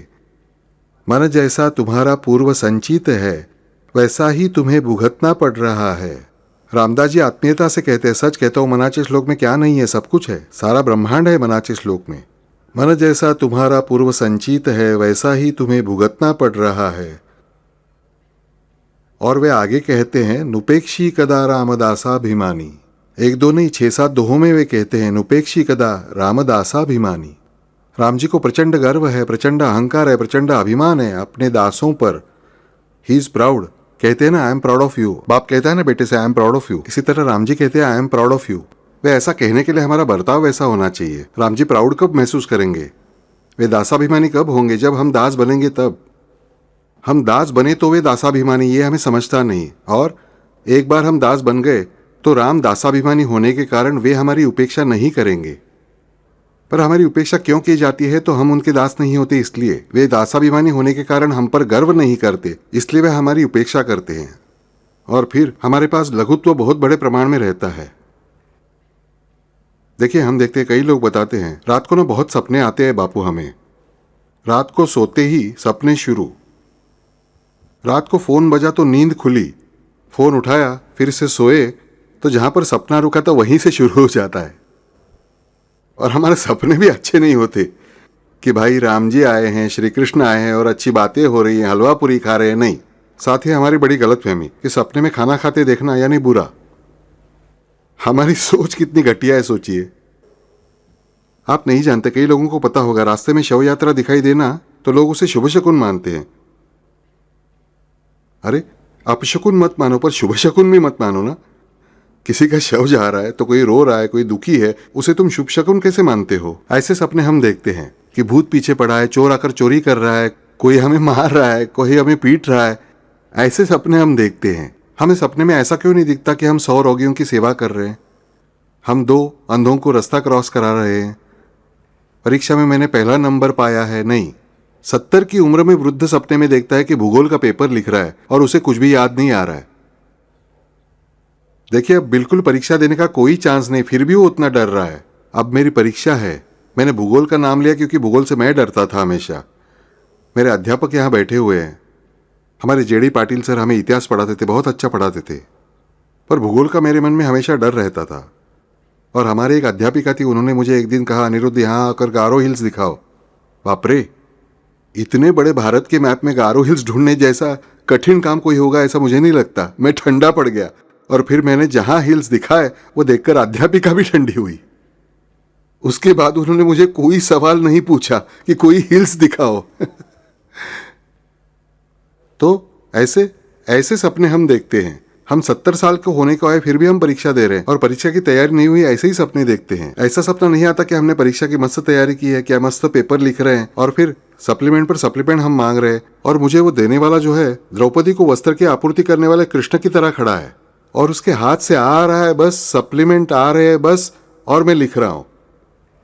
मन जैसा तुम्हारा पूर्व संचित है वैसा ही तुम्हें भुगतना पड़ रहा है। रामदास जी आत्मीयता से कहते हैं, सच कहता हूँ मनाचे श्लोक में क्या नहीं है, सब कुछ है, सारा ब्रह्मांड है मनाचे श्लोक में। मन जैसा तुम्हारा पूर्व संचित है वैसा ही तुम्हें भुगतना पड़ रहा है। और वे आगे कहते हैं, नुपेक्षी कदा रामदासाभिमानी। एक दो नहीं, 6-7 दोहों में वे कहते हैं, नुपेक्षी कदा रामदासाभिमानी। राम जी को प्रचंड गर्व है, प्रचंड अहंकार है, प्रचंड अभिमान है अपने दासों पर। He is proud. कहते हैं ना, I am proud of you. बाप कहता है ना बेटे से, I am proud of you. इसी तरह राम जी कहते हैं, I am proud of you. वे ऐसा कहने के लिए हमारा बर्ताव वैसा होना चाहिए। राम जी प्राउड कब महसूस करेंगे? वे दासाभिमानी कब होंगे? जब हम दास बनेंगे तब। हम दास बने तो वे दासाभिमानी, ये हमें समझता नहीं। और एक बार हम दास बन गए तो राम दासाभिमानी होने के कारण वे हमारी उपेक्षा नहीं करेंगे। पर हमारी उपेक्षा क्यों की जाती है? तो हम उनके दास नहीं होते इसलिए। वे दासाभिमानी होने के कारण हम पर गर्व नहीं करते, इसलिए वे हमारी उपेक्षा करते हैं। और फिर हमारे पास लघुत्व बहुत बड़े प्रमाण में रहता है। देखिए, हम देखते हैं, कई लोग बताते हैं, रात को ना बहुत सपने आते हैं बापू हमें। रात को सोते ही सपने शुरू। रात को फोन बजा तो नींद खुली, फोन उठाया, फिर से सोए तो जहां पर सपना रुका था वहीं से शुरू हो जाता है। और हमारे सपने भी अच्छे नहीं होते कि भाई राम जी आए हैं, श्री कृष्ण आए हैं और अच्छी बातें हो रही हैं, हलवा पूरी खा रहे हैं। नहीं, साथ ही हमारी बड़ी गलतफहमी कि सपने में खाना खाते देखना यानी बुरा। हमारी सोच कितनी घटिया है, सोचिए। आप नहीं जानते, कई लोगों को पता होगा, रास्ते में शव यात्रा दिखाई देना तो लोग उसे शुभ शकुन मानते हैं। अरे, अपशकुन मत मानो पर शुभ शकुन भी मत मानो ना। किसी का शव जा रहा है तो कोई रो रहा है, कोई दुखी है, उसे तुम शुभ शकुन कैसे मानते हो? ऐसे सपने हम देखते हैं कि भूत पीछे पड़ा है, चोर आकर चोरी कर रहा है, कोई हमें मार रहा है, कोई हमें पीट रहा है। ऐसे सपने हम देखते हैं। हमें सपने में ऐसा क्यों नहीं दिखता कि हम 100 रोगियों की सेवा कर रहे हैं, हम 2 अंधों को रास्ता क्रॉस करा रहे हैं, परीक्षा में मैंने पहला नंबर पाया है? नहीं। 70 की उम्र में वृद्ध सपने में देखता है कि भूगोल का पेपर लिख रहा है और उसे कुछ भी याद नहीं आ रहा है। देखिए, अब बिल्कुल परीक्षा देने का कोई चांस नहीं, फिर भी वो उतना डर रहा है। अब मेरी परीक्षा है, मैंने भूगोल का नाम लिया क्योंकि भूगोल से मैं डरता था हमेशा। मेरे अध्यापक यहाँ बैठे हुए हैं, हमारे जेडी पाटिल सर हमें इतिहास पढ़ाते थे, बहुत अच्छा पढ़ाते थे, पर भूगोल का मेरे मन में हमेशा डर रहता था। और हमारे एक अध्यापिका थी, उन्होंने मुझे एक दिन कहा, अनिरुद्ध यहाँ आकर गारो हिल्स दिखाओ। बाप रे, इतने बड़े भारत के मैप में गारो हिल्स ढूंढने जैसा कठिन काम कोई होगा ऐसा मुझे नहीं लगता। मैं ठंडा पड़ गया और फिर मैंने जहां हिल्स दिखाए वो देखकर अध्यापिका भी ठंडी हुई। उसके बाद उन्होंने मुझे कोई सवाल नहीं पूछा कि कोई हिल्स दिखाओ। तो ऐसे सपने हम देखते हैं। हम 70 साल के होने को आए फिर भी हम परीक्षा दे रहे हैं और परीक्षा की तैयारी नहीं हुई, ऐसे ही सपने देखते हैं। ऐसा सपना नहीं आता कि हमने परीक्षा की मस्त तैयारी की है, क्या मस्त पेपर लिख रहे हैं और फिर सप्लीमेंट पर सप्लीमेंट हम मांग रहे हैं और मुझे वो देने वाला जो है द्रौपदी को वस्त्र की आपूर्ति करने वाले कृष्ण की तरह खड़ा है और उसके हाथ से आ रहा है बस, सप्लीमेंट आ रहे हैं बस और मैं लिख रहा हूं।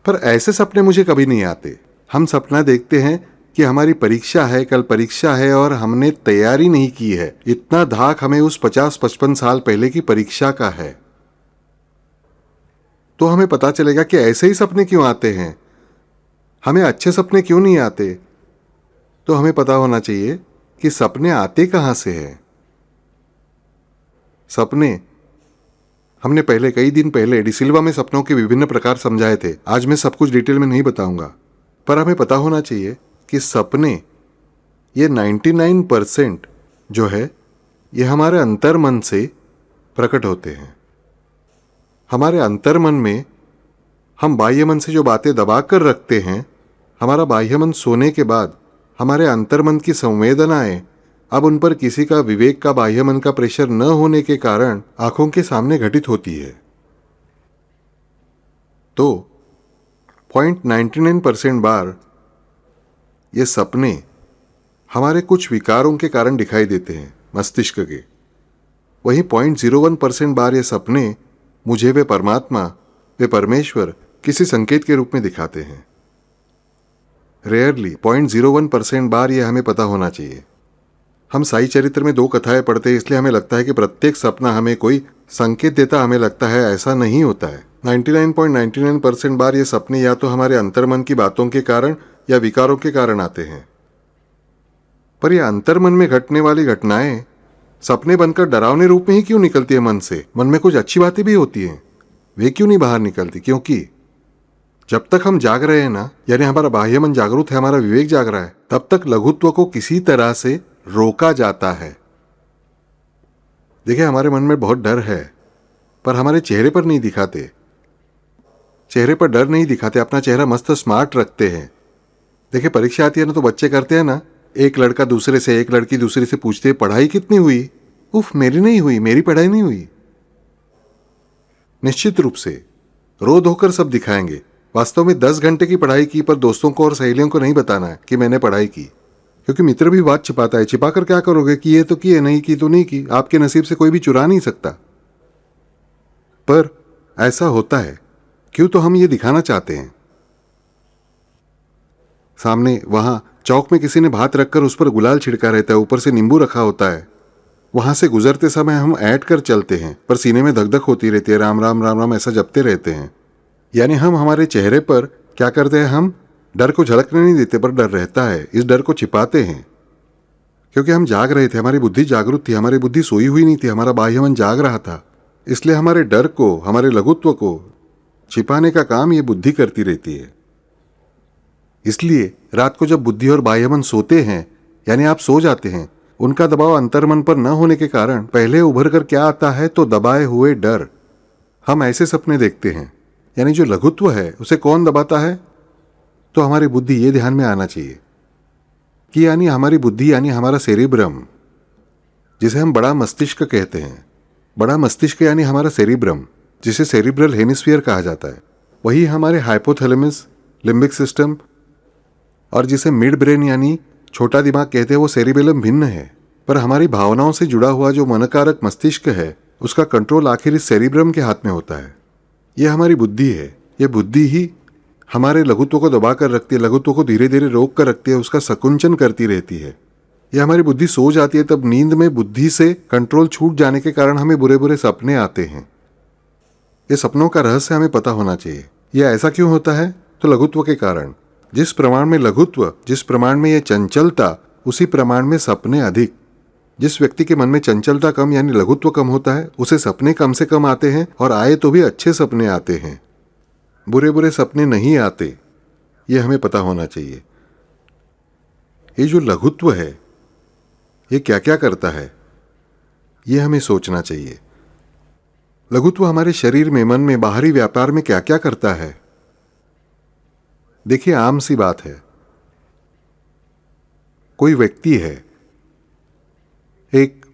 पर ऐसे सपने मुझे कभी नहीं आते। हम सपना देखते हैं कि हमारी परीक्षा है, कल परीक्षा है और हमने तैयारी नहीं की है। इतना धाक हमें उस 50-55 साल पहले की परीक्षा का है। तो हमें पता चलेगा कि ऐसे ही सपने क्यों आते हैं, हमें अच्छे सपने क्यों नहीं आते। तो हमें पता होना चाहिए कि सपने आते कहां से हैं। सपने हमने पहले कई दिन पहले डिसिल्वा में सपनों के विभिन्न प्रकार समझाए थे। आज मैं सब कुछ डिटेल में नहीं बताऊंगा, पर हमें पता होना चाहिए कि सपने ये 99% जो है ये हमारे अंतर्मन से प्रकट होते हैं। हमारे अंतर्मन में हम बाह्य मन से जो बातें दबा कर रखते हैं, हमारा बाह्य मन सोने के बाद हमारे अंतर्मन की संवेदनाएं अब उन पर किसी का विवेक का बाह्य मन का प्रेशर न होने के कारण आंखों के सामने घटित होती है। तो 0.99% बार ये सपने हमारे कुछ विकारों के कारण दिखाई देते हैं मस्तिष्क के। वहीं 0.01% बार ये सपने मुझे वे परमात्मा, वे परमेश्वर किसी संकेत के रूप में दिखाते हैं। रेयरली 0.01% बार ये हमें पता होना चाहिए। हम साई चरित्र में 2 कथाएं पढ़ते हैं, इसलिए हमें लगता है कि प्रत्येक सपना हमें कोई संकेत देता, हमें लगता है ऐसा नहीं होता है। 99.99% बार ये सपने या तो हमारे अंतर्मन की बातों के कारण या विकारों के कारण आते हैं। पर ये अंतर्मन में घटने वाली घटनाएं सपने बनकर डरावने रूप में ही क्यों निकलती है मन से? मन में कुछ अच्छी बातें भी होती हैं, वे क्यों नहीं बाहर निकलती? क्योंकि जब तक हम जाग रहे हैं ना, यानी हमारा बाह्य मन जागरूक है, हमारा विवेक जाग रहा है, तब तक लघुत्व को किसी तरह से रोका जाता है। देखिए, हमारे मन में बहुत डर है, पर हमारे चेहरे पर नहीं दिखाते। चेहरे पर डर नहीं दिखाते, अपना चेहरा मस्त स्मार्ट रखते हैं। देखिए, परीक्षा आती है ना, तो बच्चे करते हैं ना, एक लड़का दूसरे से, एक लड़की दूसरे से पूछते हैं पढ़ाई कितनी हुई? उफ, मेरी नहीं हुई, मेरी पढ़ाई नहीं हुई। निश्चित रूप से रो धोकर सब दिखाएंगे। वास्तव में 10 घंटे की पढ़ाई की, पर दोस्तों को और सहेलियों को नहीं बताना है कि मैंने पढ़ाई की, क्योंकि मित्र भी बात छिपाता है। छिपाकर क्या करोगे? कि ये तो किए, नहीं की तो नहीं की। आपके नसीब से कोई भी चुरा नहीं सकता। पर ऐसा होता है क्यों? तो हम ये दिखाना चाहते हैं। सामने वहां चौक में किसी ने भात रखकर उस पर गुलाल छिड़का रहता है, ऊपर से नींबू रखा होता है। वहां से गुजरते समय हम ऐड कर चलते हैं, पर सीने में धक धक होती रहती है, राम राम राम राम ऐसा जपते रहते हैं। यानी हम हमारे चेहरे पर क्या करते हैं? हम डर को झलकने नहीं देते, पर डर रहता है, इस डर को छिपाते हैं। क्योंकि हम जाग रहे थे, हमारी बुद्धि जागरूक थी, हमारी बुद्धि सोई हुई नहीं थी, हमारा बाह्य मन जाग रहा था। इसलिए हमारे डर को, हमारे लघुत्व को छिपाने का काम ये बुद्धि करती रहती है। इसलिए रात को जब बुद्धि और बाह्य मन सोते हैं, यानी आप सो जाते हैं, उनका दबाव अंतर्मन पर न होने के कारण पहले उभर कर क्या आता है? तो दबाए हुए डर। हम ऐसे सपने देखते हैं। यानी जो लघुत्व है उसे कौन दबाता है? तो हमारी बुद्धि। ये ध्यान में आना चाहिए कि यानी हमारी बुद्धि, यानी हमारा सेरिब्रम, जिसे हम बड़ा मस्तिष्क कहते हैं। बड़ा मस्तिष्क यानी हमारा सेरिब्रम, जिसे सेरिब्रल हेमिस्फीयर कहा जाता है, वही हमारे हाइपोथैलेमस, लिम्बिक सिस्टम और जिसे मिड ब्रेन यानी छोटा दिमाग कहते हैं, वो सेरिबेलम भिन्न है। पर हमारी भावनाओं से जुड़ा हुआ जो मनकारक मस्तिष्क है, उसका कंट्रोल आखिर इस सेरिब्रम के हाथ में होता है। यह हमारी बुद्धि है। यह बुद्धि ही हमारे लघुत्व को दबा कर रखती है, लघुत्व को धीरे धीरे रोक कर रखती है, उसका संकुंचन करती रहती है। यह हमारी बुद्धि सो जाती है, तब नींद में बुद्धि से कंट्रोल छूट जाने के कारण हमें बुरे बुरे सपने आते हैं। ये सपनों का रहस्य हमें पता होना चाहिए। यह ऐसा क्यों होता है? तो लघुत्व के कारण। जिस प्रमाण में लघुत्व, जिस प्रमाण में यह चंचलता, उसी प्रमाण में सपने अधिक। जिस व्यक्ति के मन में चंचलता कम यानी लघुत्व कम होता है, उसे सपने कम से कम आते हैं, और आए तो भी अच्छे सपने आते हैं, बुरे बुरे सपने नहीं आते। ये हमें पता होना चाहिए। ये जो लघुत्व है, ये क्या क्या करता है, ये हमें सोचना चाहिए। लघुत्व हमारे शरीर में, मन में, बाहरी व्यापार में क्या क्या करता है। देखिए, आम सी बात है। कोई व्यक्ति है, एक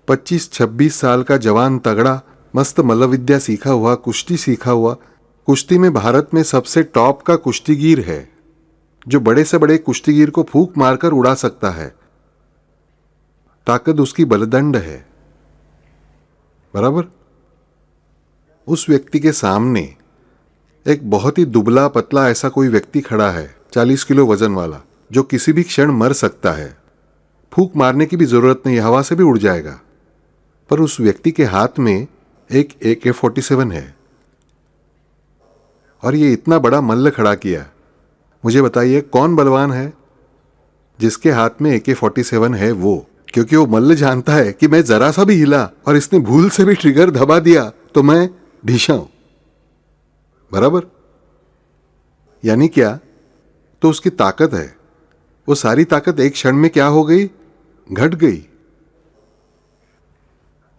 25-26 साल का जवान तगड़ा, मस्त मल्लविद्या सीखा हुआ, कुश्ती सीखा हुआ, कुश्ती में भारत में सबसे टॉप का कुश्तीगीर है, जो बड़े से बड़े कुश्तीगीर को फूंक मारकर उड़ा सकता है। ताकत उसकी बलदंड है, बराबर। उस व्यक्ति के सामने एक बहुत ही दुबला पतला ऐसा कोई व्यक्ति खड़ा है, 40 किलो वजन वाला, जो किसी भी क्षण मर सकता है। फूंक मारने की भी जरूरत नहीं, हवा से भी उड़ जाएगा। पर उस व्यक्ति के हाथ में एक AK-47 है, और ये इतना बड़ा मल्ल खड़ा किया। मुझे बताइए, कौन बलवान है जिसके हाथ में AK-47 है? वो, क्योंकि वो मल्ल जानता है कि मैं जरा सा भी हिला और इसने भूल से भी ट्रिगर दबा दिया तो मैं ढीशा हूं, बराबर। यानी क्या? तो उसकी ताकत है। वो सारी ताकत एक क्षण में क्या हो गई? घट गई।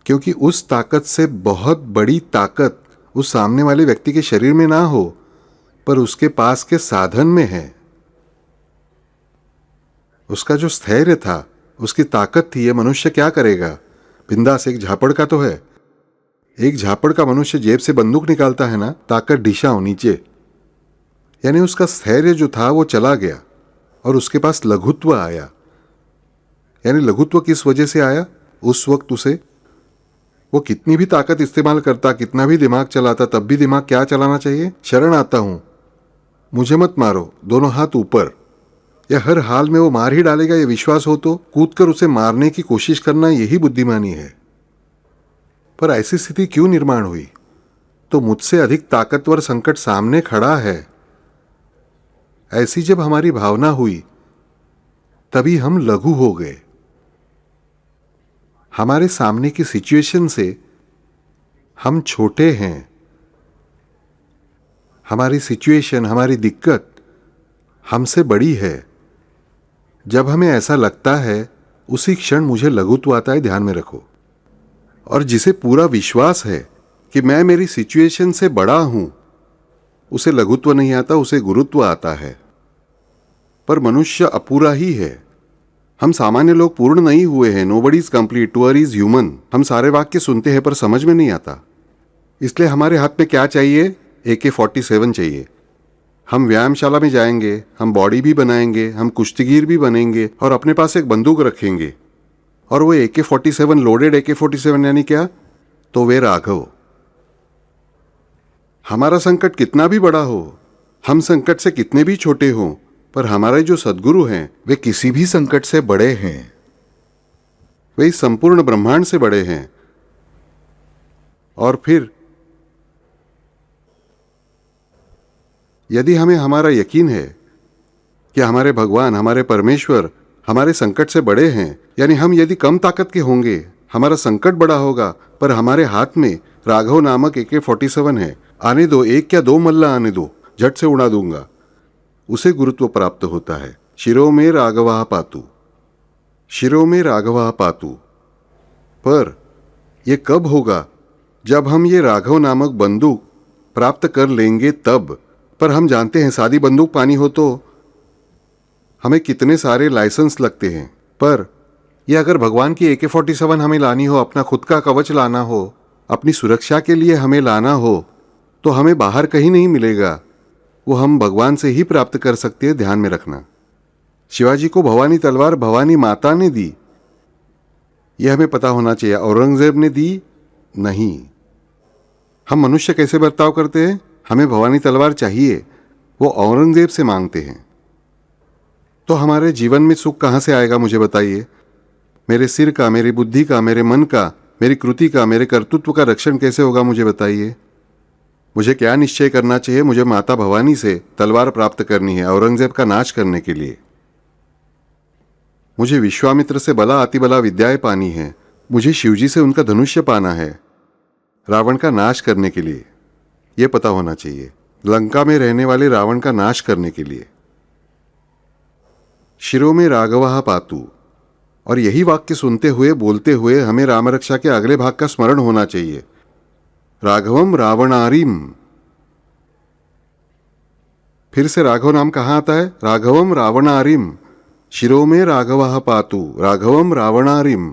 क्योंकि उस ताकत से बहुत बड़ी ताकत उस सामने वाले व्यक्ति के शरीर में ना हो, पर उसके पास के साधन में है। उसका जो स्थैर्य था, उसकी ताकत थी। ये मनुष्य क्या करेगा? बिंदास एक झापड़ का तो है। एक झापड़ का मनुष्य जेब से बंदूक निकालता है ना, ताकत ढिशाओ नीचे। यानी उसका स्थैर्य जो था वो चला गया, और उसके पास लघुत्व आया। यानी लघुत्व किस वजह से आया? उस वक्त उसे, वो कितनी भी ताकत इस्तेमाल करता, कितना भी दिमाग चलाता, तब भी दिमाग क्या चलाना चाहिए? शरण आता हूं, मुझे मत मारो, दोनों हाथ ऊपर। या हर हाल में वो मार ही डालेगा, ये विश्वास हो तो कूदकर उसे मारने की कोशिश करना, यही बुद्धिमानी है। पर ऐसी स्थिति क्यों निर्माण हुई? तो मुझसे अधिक ताकतवर संकट सामने खड़ा है। ऐसी जब हमारी भावना हुई तभी हम लघु हो गए। हमारे सामने की सिचुएशन से हम छोटे हैं। हमारी सिचुएशन, हमारी दिक्कत हमसे बड़ी है। जब हमें ऐसा लगता है उसी क्षण मुझे लघुत्व आता है, ध्यान में रखो। और जिसे पूरा विश्वास है कि मैं मेरी सिचुएशन से बड़ा हूं, उसे लघुत्व नहीं आता, उसे गुरुत्व आता है। पर मनुष्य अपूरा ही है। हम सामान्य लोग पूर्ण नहीं हुए हैं। Nobody is complete, tour is human. हम सारे वाक्य सुनते हैं पर समझ में नहीं आता। इसलिए हमारे हाथ में क्या चाहिए? AK-47 चाहिए। हम व्यायामशाला में जाएंगे, हम बॉडी भी बनाएंगे, हम कुश्तीगीर भी बनेंगे और अपने पास एक बंदूक रखेंगे। और वो AK-47, लोडेड AK-47 यानी क्या? तो वे राघव। हमारा संकट कितना भी बड़ा हो, हम संकट से कितने भी छोटे हों, पर हमारे जो सद्गुरु हैं वे किसी भी संकट से बड़े हैं। वे इस संपूर्ण ब्रह्मांड से बड़े हैं। और फिर यदि हमें हमारा यकीन है कि हमारे भगवान, हमारे परमेश्वर हमारे संकट से बड़े हैं, यानी हम यदि कम ताकत के होंगे, हमारा संकट बड़ा होगा, पर हमारे हाथ में राघव नामक AK-47 है। आने दो, एक क्या दो मल्ला आने दो, झट से उड़ा दूंगा। उसे गुरुत्व प्राप्त होता है। शिरो में राघवा पातु, शिरो में राघवा पातु। पर यह कब होगा? जब हम ये राघव नामक बंदूक प्राप्त कर लेंगे तब। पर हम जानते हैं सादी बंदूक पानी हो तो हमें कितने सारे लाइसेंस लगते हैं। पर यह अगर भगवान की AK-47 हमें लानी हो, अपना खुद का कवच लाना हो, अपनी सुरक्षा के लिए हमें लाना हो, तो हमें बाहर कहीं नहीं मिलेगा। वो हम भगवान से ही प्राप्त कर सकते हैं, ध्यान में रखना। शिवाजी को भवानी तलवार भवानी माता ने दी, यह हमें पता होना चाहिए। औरंगजेब ने दी नहीं। हम मनुष्य कैसे बर्ताव करते हैं? हमें भवानी तलवार चाहिए, वो औरंगजेब से मांगते हैं। तो हमारे जीवन में सुख कहां से आएगा, मुझे बताइए। मेरे सिर का, मेरी बुद्धि का, मेरे मन का, मेरी कृति का, मेरे कर्तृत्व का रक्षण कैसे होगा, मुझे बताइए। मुझे क्या निश्चय करना चाहिए? मुझे माता भवानी से तलवार प्राप्त करनी है, औरंगजेब का नाश करने के लिए। मुझे विश्वामित्र से बला अतिबला विद्याएं पानी है। मुझे शिवजी से उनका धनुष्य पाना है, रावण का नाश करने के लिए। यह पता होना चाहिए, लंका में रहने वाले रावण का नाश करने के लिए। शिरो में राघवः पातु। और यही वाक्य सुनते हुए, बोलते हुए हमें राम रक्षा के अगले भाग का स्मरण होना चाहिए। राघवम रावणारिम। फिर से राघव नाम कहां आता है? राघवम रावणारिम। शिरो में राघवः पातु, राघवम रावणारिम।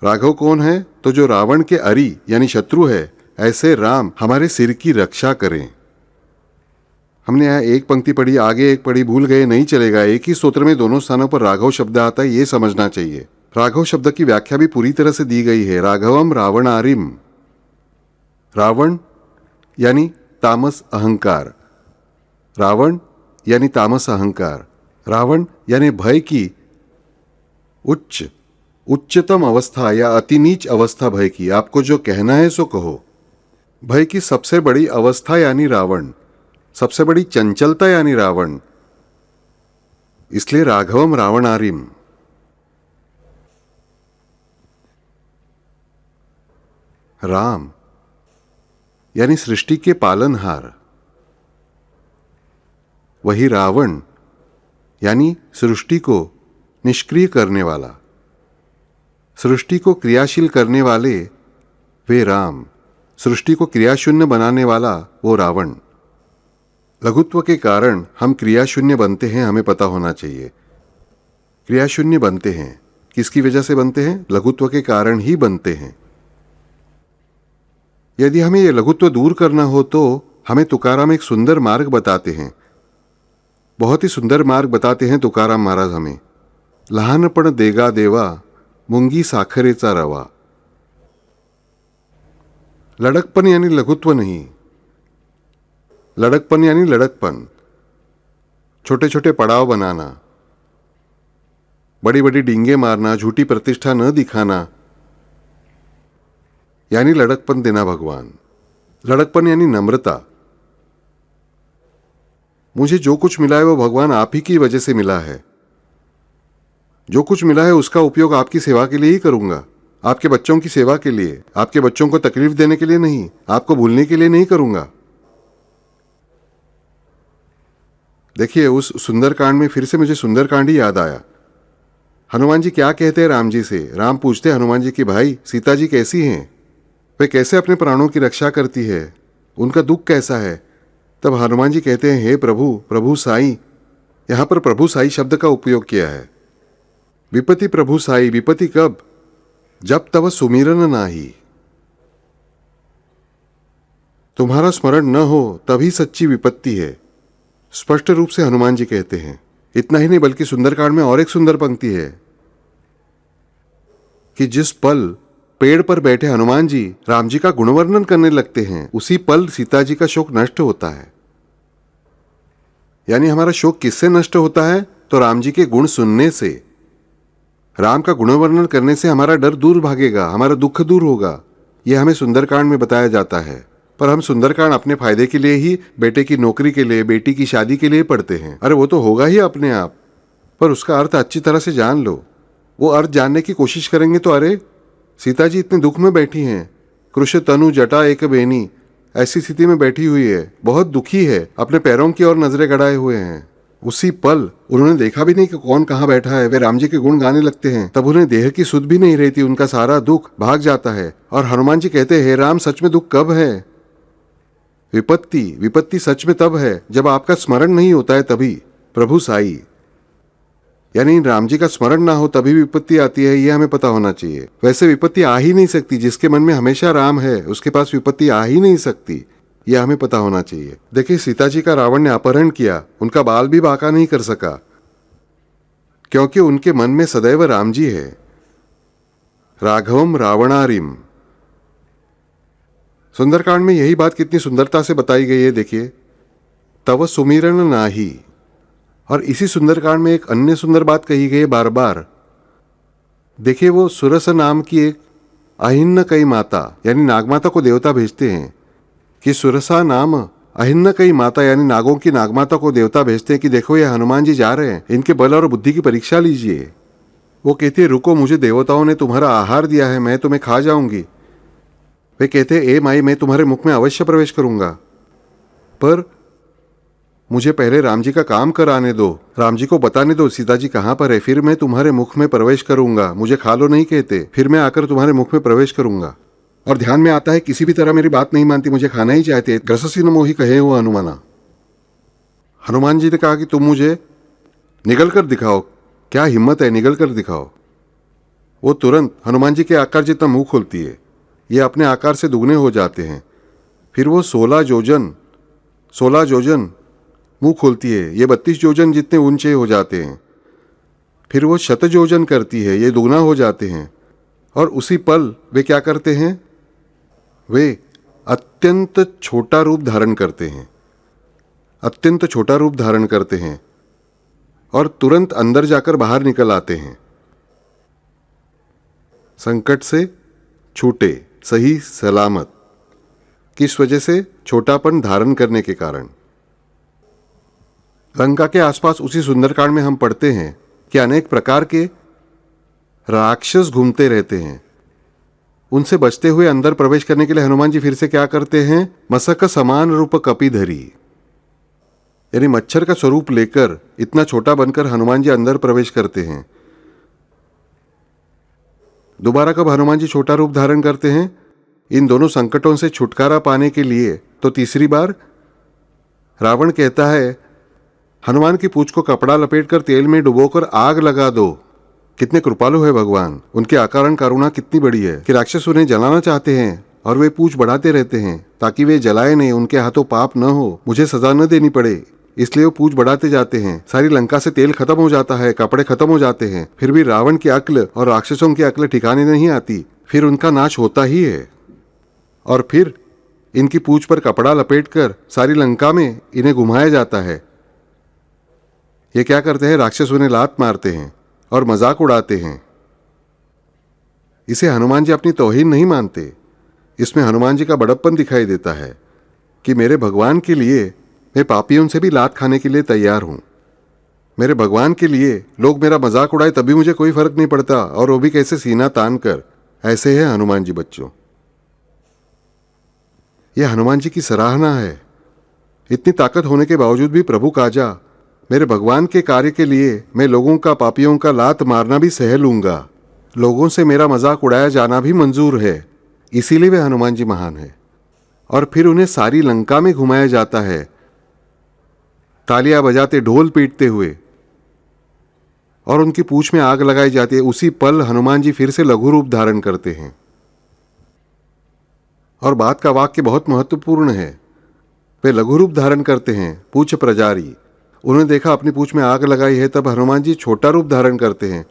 राघव कौन है? तो जो रावण के अरि यानी शत्रु है, ऐसे राम हमारे सिर की रक्षा करें। हमने यहाँ एक पंक्ति पढ़ी, आगे एक पढ़ी, भूल गए, नहीं चलेगा। एक ही स्तोत्र में दोनों स्थानों पर राघव शब्द आता है, ये समझना चाहिए। राघव शब्द की व्याख्या भी पूरी तरह से दी गई है। राघवम रावणारिम। रावण यानी तामस अहंकार, रावण यानी तामस अहंकार, रावण यानी भय की उच्चतम अवस्था या अति नीच अवस्था भय की। आपको जो कहना है सो कहो। भय की सबसे बड़ी अवस्था यानी रावण, सबसे बड़ी चंचलता यानी रावण। इसलिए राघवम रावणारिम। राम यानी सृष्टि के पालनहार, वही रावण यानी सृष्टि को निष्क्रिय करने वाला, सृष्टि को क्रियाशील करने वाले वे राम, सृष्टि को क्रियाशून्य बनाने वाला वो रावण। लघुत्व के कारण हम क्रियाशून्य बनते हैं, हमें पता होना चाहिए। क्रियाशून्य बनते हैं, किसकी वजह से बनते हैं? लघुत्व के कारण ही बनते हैं। यदि हमें यह लघुत्व दूर करना हो तो हमें तुकाराम एक सुंदर मार्ग बताते हैं, बहुत ही सुंदर मार्ग बताते हैं तुकाराम महाराज हमें। लहानपण देगा देवा, मुंगी साखरेचा रवा। लड़कपन यानी लघुत्व नहीं, लड़कपन यानी लड़कपन, छोटे छोटे पड़ाव बनाना, बड़ी बड़ी डींगे मारना, झूठी प्रतिष्ठा न दिखाना, यानी लड़कपन देना भगवान। लड़कपन यानी नम्रता। मुझे जो कुछ मिला है वो भगवान आप ही की वजह से मिला है। जो कुछ मिला है उसका उपयोग आपकी सेवा के लिए ही करूंगा, आपके बच्चों की सेवा के लिए, आपके बच्चों को तकलीफ देने के लिए नहीं, आपको भूलने के लिए नहीं करूंगा। देखिए, उस सुंदरकांड में फिर से मुझे सुंदरकांड ही याद आया। हनुमान जी क्या कहते हैं राम जी से? राम पूछते हैं हनुमान जी की, भाई सीता जी कैसी हैं? वे कैसे अपने प्राणों की रक्षा करती है? उनका दुख कैसा है? तब हनुमान जी कहते हैं, हे प्रभु, प्रभु साई। यहां पर प्रभु साई शब्द का उपयोग किया है। विपत्ति प्रभु साई, विपत्ति कब? जब तब सुमिरन नाही। तुम्हारा स्मरण न हो तभी सच्ची विपत्ति है, स्पष्ट रूप से हनुमान जी कहते हैं। इतना ही नहीं बल्कि सुंदरकांड में और एक सुंदर पंक्ति है कि जिस पल पेड़ पर बैठे हनुमान जी राम जी का गुणवर्णन करने लगते हैं, उसी पल सीता जी का शोक नष्ट होता है। यानी हमारा शोक किससे नष्ट होता है? तो राम जी के गुण सुनने से, राम का गुणवर्णन करने से हमारा डर दूर भागेगा, हमारा दुख दूर होगा। यह हमें सुंदरकांड में बताया जाता है। पर हम सुंदरकांड अपने फायदे के लिए ही, बेटे की नौकरी के लिए, बेटी की शादी के लिए पढ़ते हैं। अरे वो तो होगा ही अपने आप, पर उसका अर्थ अच्छी तरह से जान लो। वो अर्थ जानने की कोशिश करेंगे तो अरे सीता जी इतने दुख में बैठी हैं, कृष तनु जटा एक बेनी, ऐसी स्थिति में बैठी हुई है, बहुत दुखी है, अपने पैरों की ओर नजरें गड़ाए हुए हैं। उसी पल उन्होंने देखा भी नहीं कि कौन कहाँ बैठा है, वे राम जी के गुण गाने लगते हैं। तब उन्हें देह की सुध भी नहीं रहती, उनका सारा दुख भाग जाता है। और हनुमान जी कहते हैं, हे राम, सच में दुख कब है? विपत्ति, विपत्ति सच में तब है जब आपका स्मरण नहीं होता है, तभी। प्रभु साई यानी राम जी का स्मरण ना हो तभी विपत्ति आती है, यह हमें पता होना चाहिए। वैसे विपत्ति आ ही नहीं सकती, जिसके मन में हमेशा राम है उसके पास विपत्ति आ ही नहीं सकती, यह हमें पता होना चाहिए। देखिए, सीता जी का रावण ने अपहरण किया, उनका बाल भी बांका नहीं कर सका, क्योंकि उनके मन में सदैव राम जी है। राघवम रावणारिम। सुंदरकांड में यही बात कितनी सुंदरता से बताई गई है। देखिए, तव सुमिरन नाही। और इसी सुंदरकांड में एक अन्य सुंदर बात कही गई है बार बार। देखिए, वो सुरस नाम की एक अहिन्न कई माता यानी नागमाता को देवता भेजते हैं कि सुरसा नाम अहिन्न कई माता यानी नागों की नागमाता को देवता भेजते हैं कि देखो ये हनुमान जी जा रहे हैं, इनके बल और बुद्धि की परीक्षा लीजिए। वो कहती है, रुको, मुझे देवताओं ने तुम्हारा आहार दिया है, मैं तुम्हें खा जाऊंगी। वे कहते हैं, ए माई, मैं तुम्हारे मुख में अवश्य प्रवेश करूंगा, पर मुझे पहले राम जी का काम कराने दो, राम जी को बताने दो सीता जी कहाँ पर है, फिर मैं तुम्हारे मुख में प्रवेश करूंगा। मुझे खा लो नहीं कहते, फिर मैं आकर तुम्हारे मुख में प्रवेश करूंगा। और ध्यान में आता है, किसी भी तरह मेरी बात नहीं मानती, मुझे खाना ही चाहते। ग्रससी न मोही कहे हो हनुमाना। हनुमान जी ने कहा कि तुम मुझे निगल कर दिखाओ, क्या हिम्मत है, निगल कर दिखाओ। वो तुरंत हनुमान जी के आकार जितना मुंह खोलती है, ये अपने आकार से दुगने हो जाते हैं। फिर वो 16 जोजन मुंह खोलती है, ये 32 जोजन जितने ऊंचे हो जाते हैं। फिर वो 100 जोजन करती है, ये दुगना हो जाते हैं। और उसी पल वे क्या करते हैं? वे अत्यंत छोटा रूप धारण करते हैं, अत्यंत छोटा रूप धारण करते हैं और तुरंत अंदर जाकर बाहर निकल आते हैं, संकट से छूटे, सही सलामत। किस वजह से? छोटापन धारण करने के कारण। लंका के आसपास उसी सुंदरकांड में हम पढ़ते हैं कि अनेक प्रकार के राक्षस घूमते रहते हैं। उनसे बचते हुए अंदर प्रवेश करने के लिए हनुमान जी फिर से क्या करते हैं? मसक समान रूप कपिधरी, यानी मच्छर का स्वरूप लेकर इतना छोटा बनकर हनुमान जी अंदर प्रवेश करते हैं। दोबारा कब हनुमान जी छोटा रूप धारण करते हैं? इन दोनों संकटों से छुटकारा पाने के लिए। तो तीसरी बार रावण कहता है, हनुमान की पूंछ को कपड़ा लपेटकर तेल में डुबोकर आग लगा दो। कितने कृपालु है भगवान, उनके अकारण करुणा कितनी बड़ी है कि राक्षस उन्हें जलाना चाहते हैं और वे पूंछ बढ़ाते रहते हैं ताकि वे जलाए नहीं, उनके हाथों पाप न हो, मुझे सजा न देनी पड़े, इसलिए वो पूंछ बढ़ाते जाते हैं। सारी लंका से तेल खत्म हो जाता है, कपड़े खत्म हो जाते हैं, फिर भी रावण की अक्ल और राक्षसों की अक्ल ठिकाने नहीं आती, फिर उनका नाश होता ही है। और फिर इनकी पूंछ पर कपड़ा लपेटकर सारी लंका में इन्हें घुमाया जाता है। ये क्या करते हैं? राक्षस उन्हें लात मारते हैं और मजाक उड़ाते हैं। इसे हनुमान जी अपनी तौहीन नहीं मानते, इसमें हनुमान जी का बड़प्पन दिखाई देता है कि मेरे भगवान के लिए मैं पापियों से भी लात खाने के लिए तैयार हूं। मेरे भगवान के लिए लोग मेरा मजाक उड़ाए तभी मुझे कोई फर्क नहीं पड़ता, और वो भी कैसे सीना तान कर। ऐसे है हनुमान जी बच्चों। यह हनुमान जी की सराहना है। इतनी ताकत होने के बावजूद भी प्रभु काजा, मेरे भगवान के कार्य के लिए मैं लोगों का, पापियों का लात मारना भी सह लूंगा, लोगों से मेरा मजाक उड़ाया जाना भी मंजूर है। इसीलिए वे हनुमान जी महान है। और फिर उन्हें सारी लंका में घुमाया जाता है, तालियां बजाते, ढोल पीटते हुए, और उनकी पूंछ में आग लगाई जाती है। उसी पल हनुमान जी फिर से लघु रूप धारण करते हैं। और बात का वाक्य बहुत महत्वपूर्ण है। वे लघु रूप धारण करते हैं, पूछ प्रजारी। उन्होंने देखा अपनी पूंछ में आग लगाई है, तब हनुमान जी छोटा रूप धारण करते हैं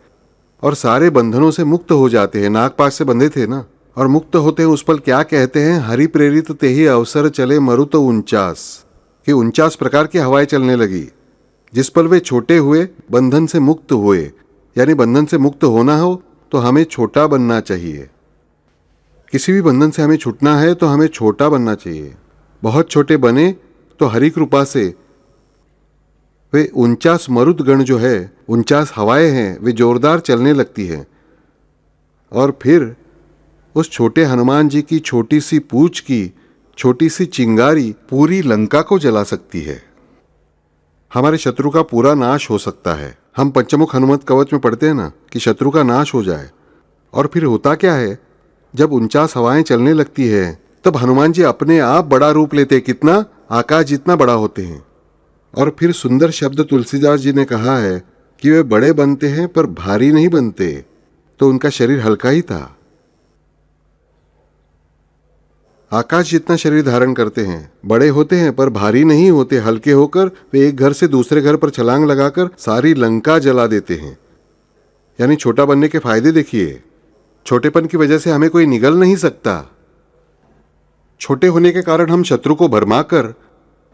और सारे बंधनों से मुक्त हो जाते हैं। नागपाश से बंधे थे ना, और मुक्त होते हैं। उस पल क्या कहते हैं, हरि प्रेरित ते ही अवसर चले मरुत 49, कि 49 प्रकार की हवाएं चलने लगी। जिस पल वे छोटे हुए, बंधन से मुक्त हुए। यानी बंधन से मुक्त होना हो तो हमें छोटा बनना चाहिए। किसी भी बंधन से हमें छूटना है तो हमें छोटा बनना चाहिए। बहुत छोटे बने तो हरि कृपा से वे 49 मरुद गण जो है, 49 हवाएं हैं, वे जोरदार चलने लगती हैं। और फिर उस छोटे हनुमान जी की छोटी सी पूंछ की छोटी सी चिंगारी पूरी लंका को जला सकती है। हमारे शत्रु का पूरा नाश हो सकता है। हम पंचमुख हनुमत कवच में पढ़ते हैं ना कि शत्रु का नाश हो जाए। और फिर होता क्या है, जब 49 हवाएं चलने लगती है तब हनुमान जी अपने आप बड़ा रूप लेते हैं। कितना? आकाश जितना बड़ा होते हैं। और फिर सुंदर शब्द तुलसीदास जी ने कहा है कि वे बड़े बनते हैं पर भारी नहीं बनते, तो उनका शरीर हल्का ही था। आकाश जितना शरीर धारण करते हैं, बड़े होते हैं पर भारी नहीं होते। हल्के होकर वे एक घर से दूसरे घर पर छलांग लगाकर सारी लंका जला देते हैं। यानी छोटा बनने के फायदे देखिए। छोटेपन की वजह से हमें कोई निगल नहीं सकता। छोटे होने के कारण हम शत्रु को भरमाकर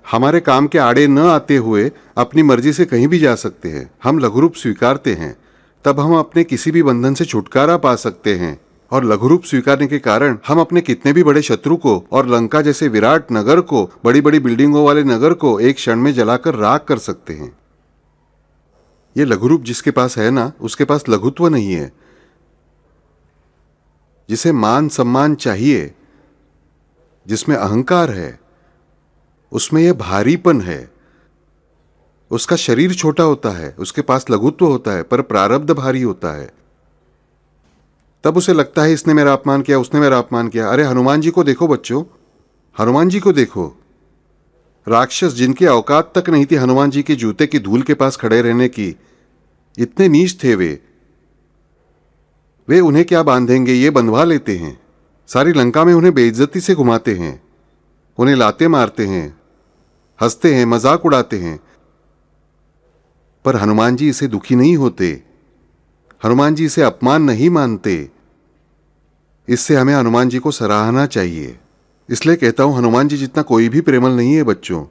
हमारे काम के आड़े न आते हुए अपनी मर्जी से कहीं भी जा सकते हैं। हम लघु रूप स्वीकारते हैं, तब हम अपने किसी भी बंधन से छुटकारा पा सकते हैं। और लघु रूप स्वीकारने के कारण हम अपने कितने भी बड़े शत्रु को और लंका जैसे विराट नगर को, बड़ी बड़ी बिल्डिंगों वाले नगर को एक क्षण में जलाकर राख कर सकते हैं। ये लघु रूप जिसके पास है ना, उसके पास लघुत्व नहीं है। जिसे मान सम्मान चाहिए, जिसमें अहंकार है, उसमें यह भारीपन है। उसका शरीर छोटा होता है, उसके पास लघुत्व होता है, पर प्रारब्ध भारी होता है। तब उसे लगता है इसने मेरा अपमान किया, उसने मेरा अपमान किया। अरे हनुमान जी को देखो बच्चों, हनुमान जी को देखो। राक्षस जिनकी औकात तक नहीं थी हनुमान जी के जूते की धूल के पास खड़े रहने की, इतने नीच थे वे उन्हें क्या बांधेंगे, ये बंधवा लेते हैं। सारी लंका में उन्हें बेइज्जती से घुमाते हैं, उन्हें लाते मारते हैं, हंसते हैं, मजाक उड़ाते हैं। पर हनुमान जी इसे दुखी नहीं होते। हनुमान जी इसे अपमान नहीं मानते। इससे हमें हनुमान जी को सराहना चाहिए। इसलिए कहता हूं, हनुमान जी जितना कोई भी प्रेमल नहीं है बच्चों।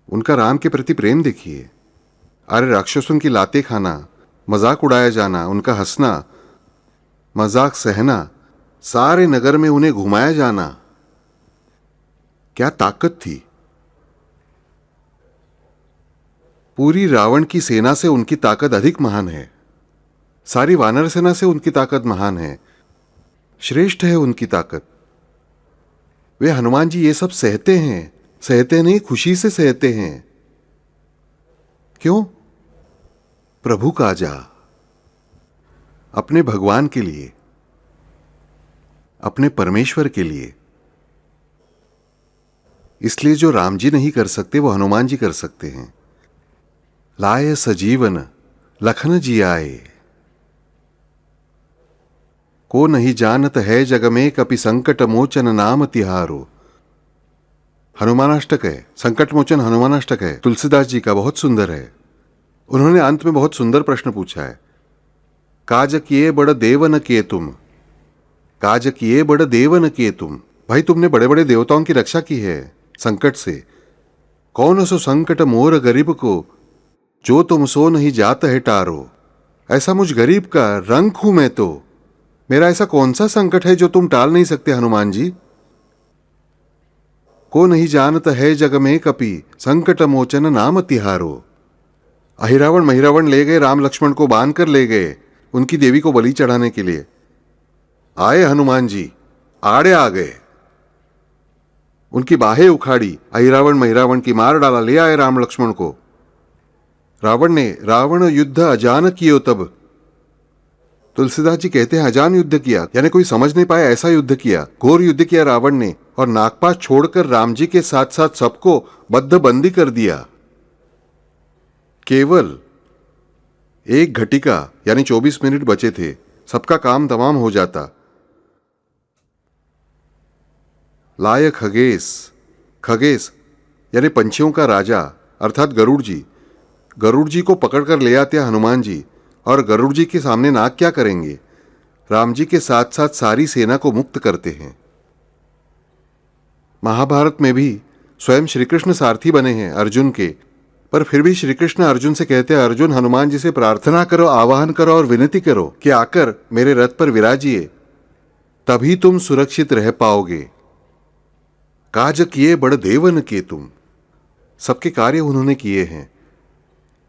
उनका राम के प्रति प्रेम देखिए। अरे राक्षसों की लाते खाना, मजाक उड़ाया जाना, उनका हंसना, मजाक सहना, सारे नगर में उन्हें घुमाया जाना, क्या ताकत थी। पूरी रावण की सेना से उनकी ताकत अधिक महान है। सारी वानर सेना से उनकी ताकत महान है, श्रेष्ठ है उनकी ताकत। वे हनुमान जी ये सब सहते हैं, सहते नहीं, खुशी से सहते हैं। क्यों? प्रभु काजा, अपने भगवान के लिए, अपने परमेश्वर के लिए। इसलिए जो राम जी नहीं कर सकते वो हनुमान जी कर सकते हैं। लाए सजीवन लखन जी आए, को नहीं जानत है जग में कपि संकट मोचन नाम तिहारो। हनुमानाष्टक है, संकट मोचन हनुमानाष्टक है, तुलसीदास जी का, बहुत सुंदर है। उन्होंने अंत में बहुत सुंदर प्रश्न पूछा है, काज किए बड़ देवन किए तुम, काज किए बड़ देवन किए तुम। भाई तुमने बड़े बड़े देवताओं की रक्षा की है संकट से। कौन सो संकट मोर गरीब को, जो तुम सो नहीं जात है टारो। ऐसा मुझ गरीब का रंक हूं मैं तो, मेरा ऐसा कौन सा संकट है जो तुम टाल नहीं सकते हनुमान जी? को नहीं जानत है जग में कपि, संकट मोचन नाम तिहारो। अहिरावण महिरावण ले गए, राम लक्ष्मण को बांध कर ले गए उनकी देवी को बलि चढ़ाने के लिए। आए हनुमान जी, आड़े आ गए, उनकी बाहें उखाड़ी, अहिरावण महिरावण की मार डाला, ले आए राम लक्ष्मण को। रावण ने रावण युद्ध अजान कियो तब, तुलसीदास जी कहते हैं अजान युद्ध किया, यानी कोई समझ नहीं पाया ऐसा युद्ध किया, घोर युद्ध किया रावण ने, और नागपाश छोड़कर राम जी के साथ साथ सबको बंदी कर दिया। केवल 1 घटिका यानी 24 मिनट बचे थे, सबका काम तमाम हो जाता। लाय खगेश, खगेश यानी पंछियों का राजा अर्थात गरुड़ जी को पकड़कर ले आते हनुमान जी, और गरुड़ जी के सामने नाग क्या करेंगे? राम जी के साथ साथ सारी सेना को मुक्त करते हैं। महाभारत में भी स्वयं श्री कृष्ण सारथी बने हैं अर्जुन के, पर फिर भी श्री कृष्ण अर्जुन से कहते हैं, अर्जुन हनुमान जी से प्रार्थना करो, आवाहन करो और विनती करो कि आकर मेरे रथ पर विराजिए, तभी तुम सुरक्षित रह पाओगे। काज किए बड़ देवन के तुम, सबके कार्य उन्होंने किए हैं।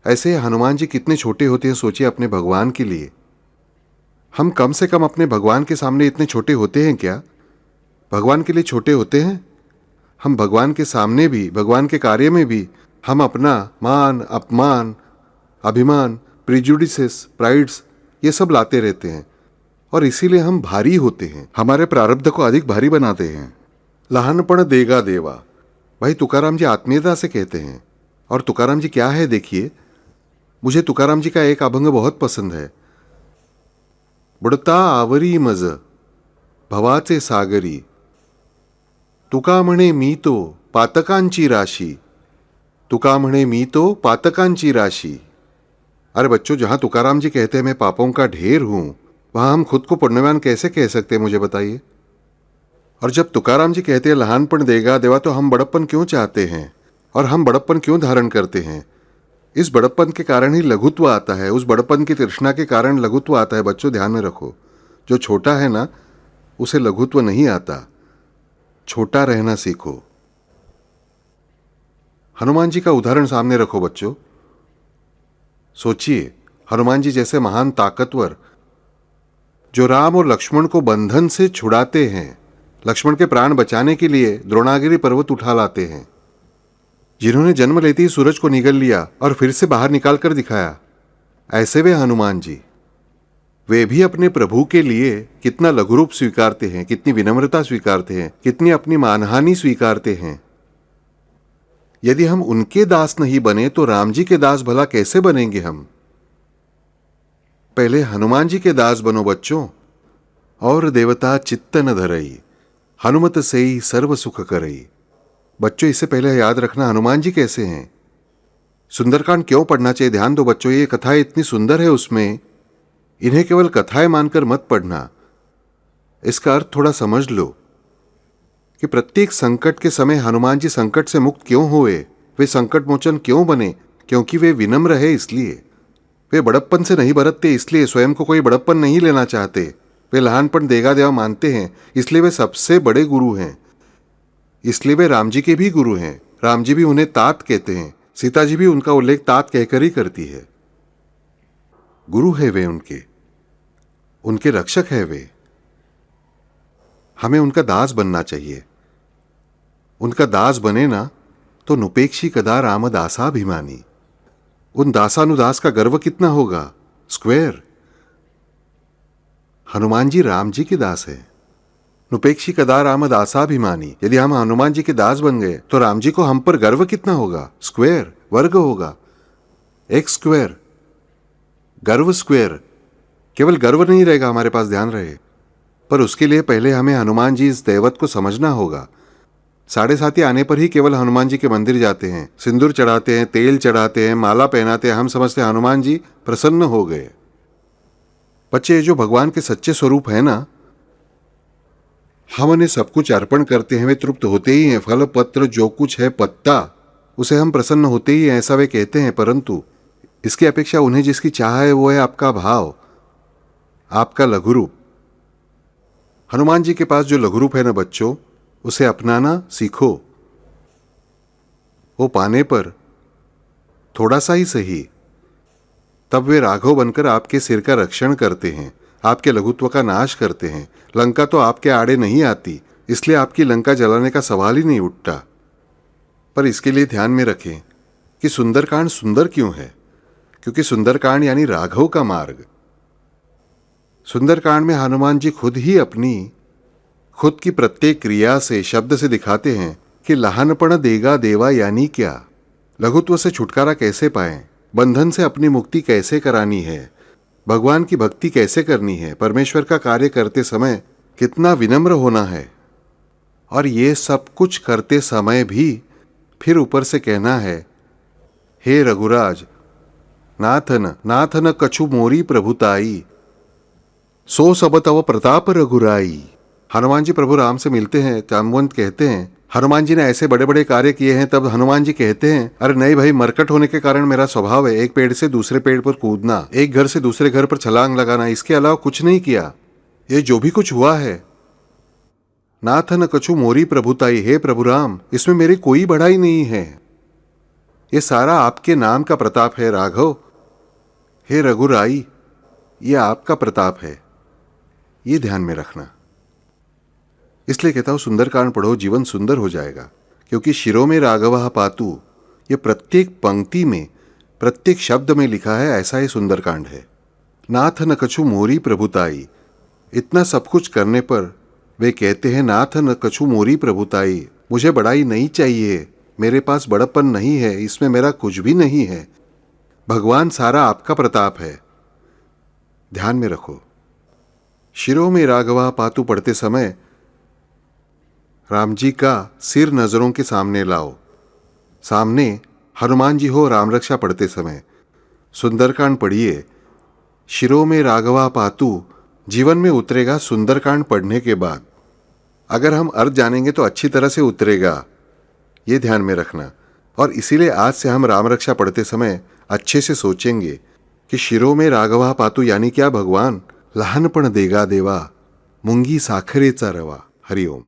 ऐसे हनुमान जी कितने छोटे होते हैं, सोचिए अपने भगवान के लिए। हम कम से कम अपने भगवान के सामने इतने छोटे होते हैं क्या? भगवान के लिए छोटे होते हैं? हम भगवान के सामने भी, भगवान के कार्य में भी हम अपना मान, अपमान, अभिमान, प्रिजुडिसेस, प्राइड्स ये सब लाते रहते हैं, और इसीलिए हम भारी होते हैं, हमारे प्रारब्ध को अधिक भारी बनाते हैं। लहानपण देगा देवा, भाई तुकाराम जी आत्मीयता से कहते हैं। और तुकाराम जी क्या है देखिए, मुझे तुकाराम जी का एक अभंग बहुत पसंद है। बुडता आवरी मज भवाचे सागरी, तुका म्हणे मी तो पातकांची राशी, तुका म्हणे मी तो पातकांची राशी। अरे बच्चों, जहां तुकाराम जी कहते हैं मैं पापों का ढेर हूं, वहां हम खुद को पुण्यवान कैसे कह सकते हैं, मुझे बताइए। और जब तुकाराम जी कहते हैं लहानपण देगा देवा, तो हम बड़प्पन क्यों चाहते हैं और हम बड़प्पन क्यों धारण करते हैं? इस बड़प्पन के कारण ही लघुत्व आता है, उस बड़प्पन की तृष्णा के कारण लघुत्व आता है। बच्चों ध्यान में रखो, जो छोटा है ना उसे लघुत्व नहीं आता, छोटा रहना सीखो। हनुमान जी का उदाहरण सामने रखो बच्चों। सोचिए, हनुमान जी जैसे महान ताकतवर जो राम और लक्ष्मण को बंधन से छुड़ाते हैं, लक्ष्मण के प्राण बचाने के लिए द्रोणागिरी पर्वत उठा लाते हैं, जिन्होंने जन्म लेते ही सूरज को निगल लिया और फिर से बाहर निकाल कर दिखाया, ऐसे वे हनुमान जी, वे भी अपने प्रभु के लिए कितना लघु रूप स्वीकारते हैं, कितनी विनम्रता स्वीकारते हैं, कितनी अपनी मानहानि स्वीकारते हैं। यदि हम उनके दास नहीं बने तो राम जी के दास भला कैसे बनेंगे हम? पहले हनुमान जी के दास बनो बच्चों। और देवता चित्त न धरई, हनुमत सेई सर्व सुख करई। बच्चों इससे पहले याद रखना हनुमान जी कैसे हैं। सुंदरकांड क्यों पढ़ना चाहिए, ध्यान दो बच्चों, ये कथाएं इतनी सुंदर है उसमें, इन्हें केवल कथाएं मानकर मत पढ़ना, इसका अर्थ थोड़ा समझ लो कि प्रत्येक संकट के समय हनुमान जी संकट से मुक्त क्यों हुए, वे संकट मोचन क्यों बने? क्योंकि वे विनम्र है, इसलिए वे बड़प्पन से नहीं बरतते, इसलिए स्वयं को कोई बड़प्पन नहीं लेना चाहते, वे लहानपन देगा देवा मानते हैं, इसलिए वे सबसे बड़े गुरु हैं, इसलिए वे राम जी के भी गुरु हैं। राम जी भी उन्हें तात कहते हैं, सीता जी भी उनका उल्लेख तात कहकर ही करती है। गुरु है वे, उनके रक्षक है वे। हमें उनका दास बनना चाहिए। उनका दास बने ना तो नुपेक्षी कदा राम दासाभिमानी, उन दासानुदास का गर्व कितना होगा, स्क्वेयर। हनुमान जी राम जी के दास है। नुपेक्षी कदा राम दासाभिमानी, यदि हम हनुमान जी के दास बन गए तो राम जी को हम पर गर्व कितना होगा, स्क्वेयर, वर्ग होगा, एक्स स्क्वेयर, गर्व स्क्वेयर। केवल गर्व नहीं रहेगा हमारे पास, ध्यान रहे, पर उसके लिए पहले हमें हनुमान जी इस दैवत को समझना होगा। 7:30 आने पर ही केवल हनुमान जी के मंदिर जाते हैं, सिंदूर चढ़ाते हैं, तेल चढ़ाते हैं, माला पहनाते हैं, हम समझते हैं हनुमान जी प्रसन्न हो गए। बच्चे, जो भगवान के सच्चे स्वरूप है ना, हम उन्हें सब कुछ अर्पण करते हैं, वे तृप्त होते ही हैं। फल पत्र जो कुछ है पत्ता, उसे हम प्रसन्न होते ही हैं, ऐसा वे कहते हैं। परंतु इसकी अपेक्षा उन्हें जिसकी चाह है वो है आपका भाव, आपका लघु रूप, हनुमान जी के पास जो लघु रूप है ना बच्चों, उसे अपनाना सीखो। वो पाने पर थोड़ा सा ही सही, तब वे राघव बनकर आपके सिर का रक्षण करते हैं, आपके लघुत्व का नाश करते हैं। लंका तो आपके आड़े नहीं आती, इसलिए आपकी लंका जलाने का सवाल ही नहीं उठता। पर इसके लिए ध्यान में रखें कि सुंदरकांड सुंदर क्यों है, क्योंकि सुंदरकांड यानी राघव का मार्ग। सुंदरकांड में हनुमान जी खुद ही अपनी खुद की प्रत्येक क्रिया से, शब्द से दिखाते हैं कि लहानपण देगा देवा यानी क्या, लघुत्व से छुटकारा कैसे पाएं, बंधन से अपनी मुक्ति कैसे करानी है, भगवान की भक्ति कैसे करनी है, परमेश्वर का कार्य करते समय कितना विनम्र होना है। और ये सब कुछ करते समय भी फिर ऊपर से कहना है, हे रघुराज नाथन नाथन कछु मोरी प्रभुताई, सो सब तव प्रताप रघुराई। हनुमान जी प्रभु राम से मिलते हैं, जामवंत कहते हैं हनुमान जी ने ऐसे बड़े बड़े कार्य किए हैं। तब हनुमान जी कहते हैं, अरे नहीं भाई, मरकट होने के कारण मेरा स्वभाव है एक पेड़ से दूसरे पेड़ पर कूदना, एक घर से दूसरे घर पर छलांग लगाना, इसके अलावा कुछ नहीं किया। ये जो भी कुछ हुआ है, नाथन कछु मोरी प्रभुताई, हे प्रभु राम, इसमें मेरी कोई बड़ाई नहीं है, ये सारा आपके नाम का प्रताप है राघव। हे रघुराई, ये आपका प्रताप है, ये ध्यान में रखना। इसलिए कहता हूं सुंदरकांड पढ़ो, जीवन सुंदर हो जाएगा। क्योंकि शिरो में राघवः पातु, ये प्रत्येक पंक्ति में, प्रत्येक शब्द में लिखा है, ऐसा ही सुंदरकांड है। नाथ न कछु मोरी प्रभुताई, इतना सब कुछ करने पर वे कहते हैं नाथ न कछु मोरी प्रभुताई, मुझे बड़ाई नहीं चाहिए, मेरे पास बड़प्पन नहीं है, इसमें मेरा कुछ भी नहीं है, भगवान सारा आपका प्रताप है। ध्यान में रखो, शिरो में राघवः पातु पढ़ते समय राम जी का सिर नजरों के सामने लाओ, सामने हनुमान जी हो राम रक्षा पढ़ते समय। सुंदरकांड पढ़िए, शिरो में राघवा पातु जीवन में उतरेगा सुंदरकांड पढ़ने के बाद। अगर हम अर्थ जानेंगे तो अच्छी तरह से उतरेगा, ये ध्यान में रखना। और इसीलिए आज से हम राम रक्षा पढ़ते समय अच्छे से सोचेंगे कि शिरो में राघवा पातु यानी क्या भगवान, लहानपण देगा देवा, मुंगी साखरेचा रवा। हरिओम।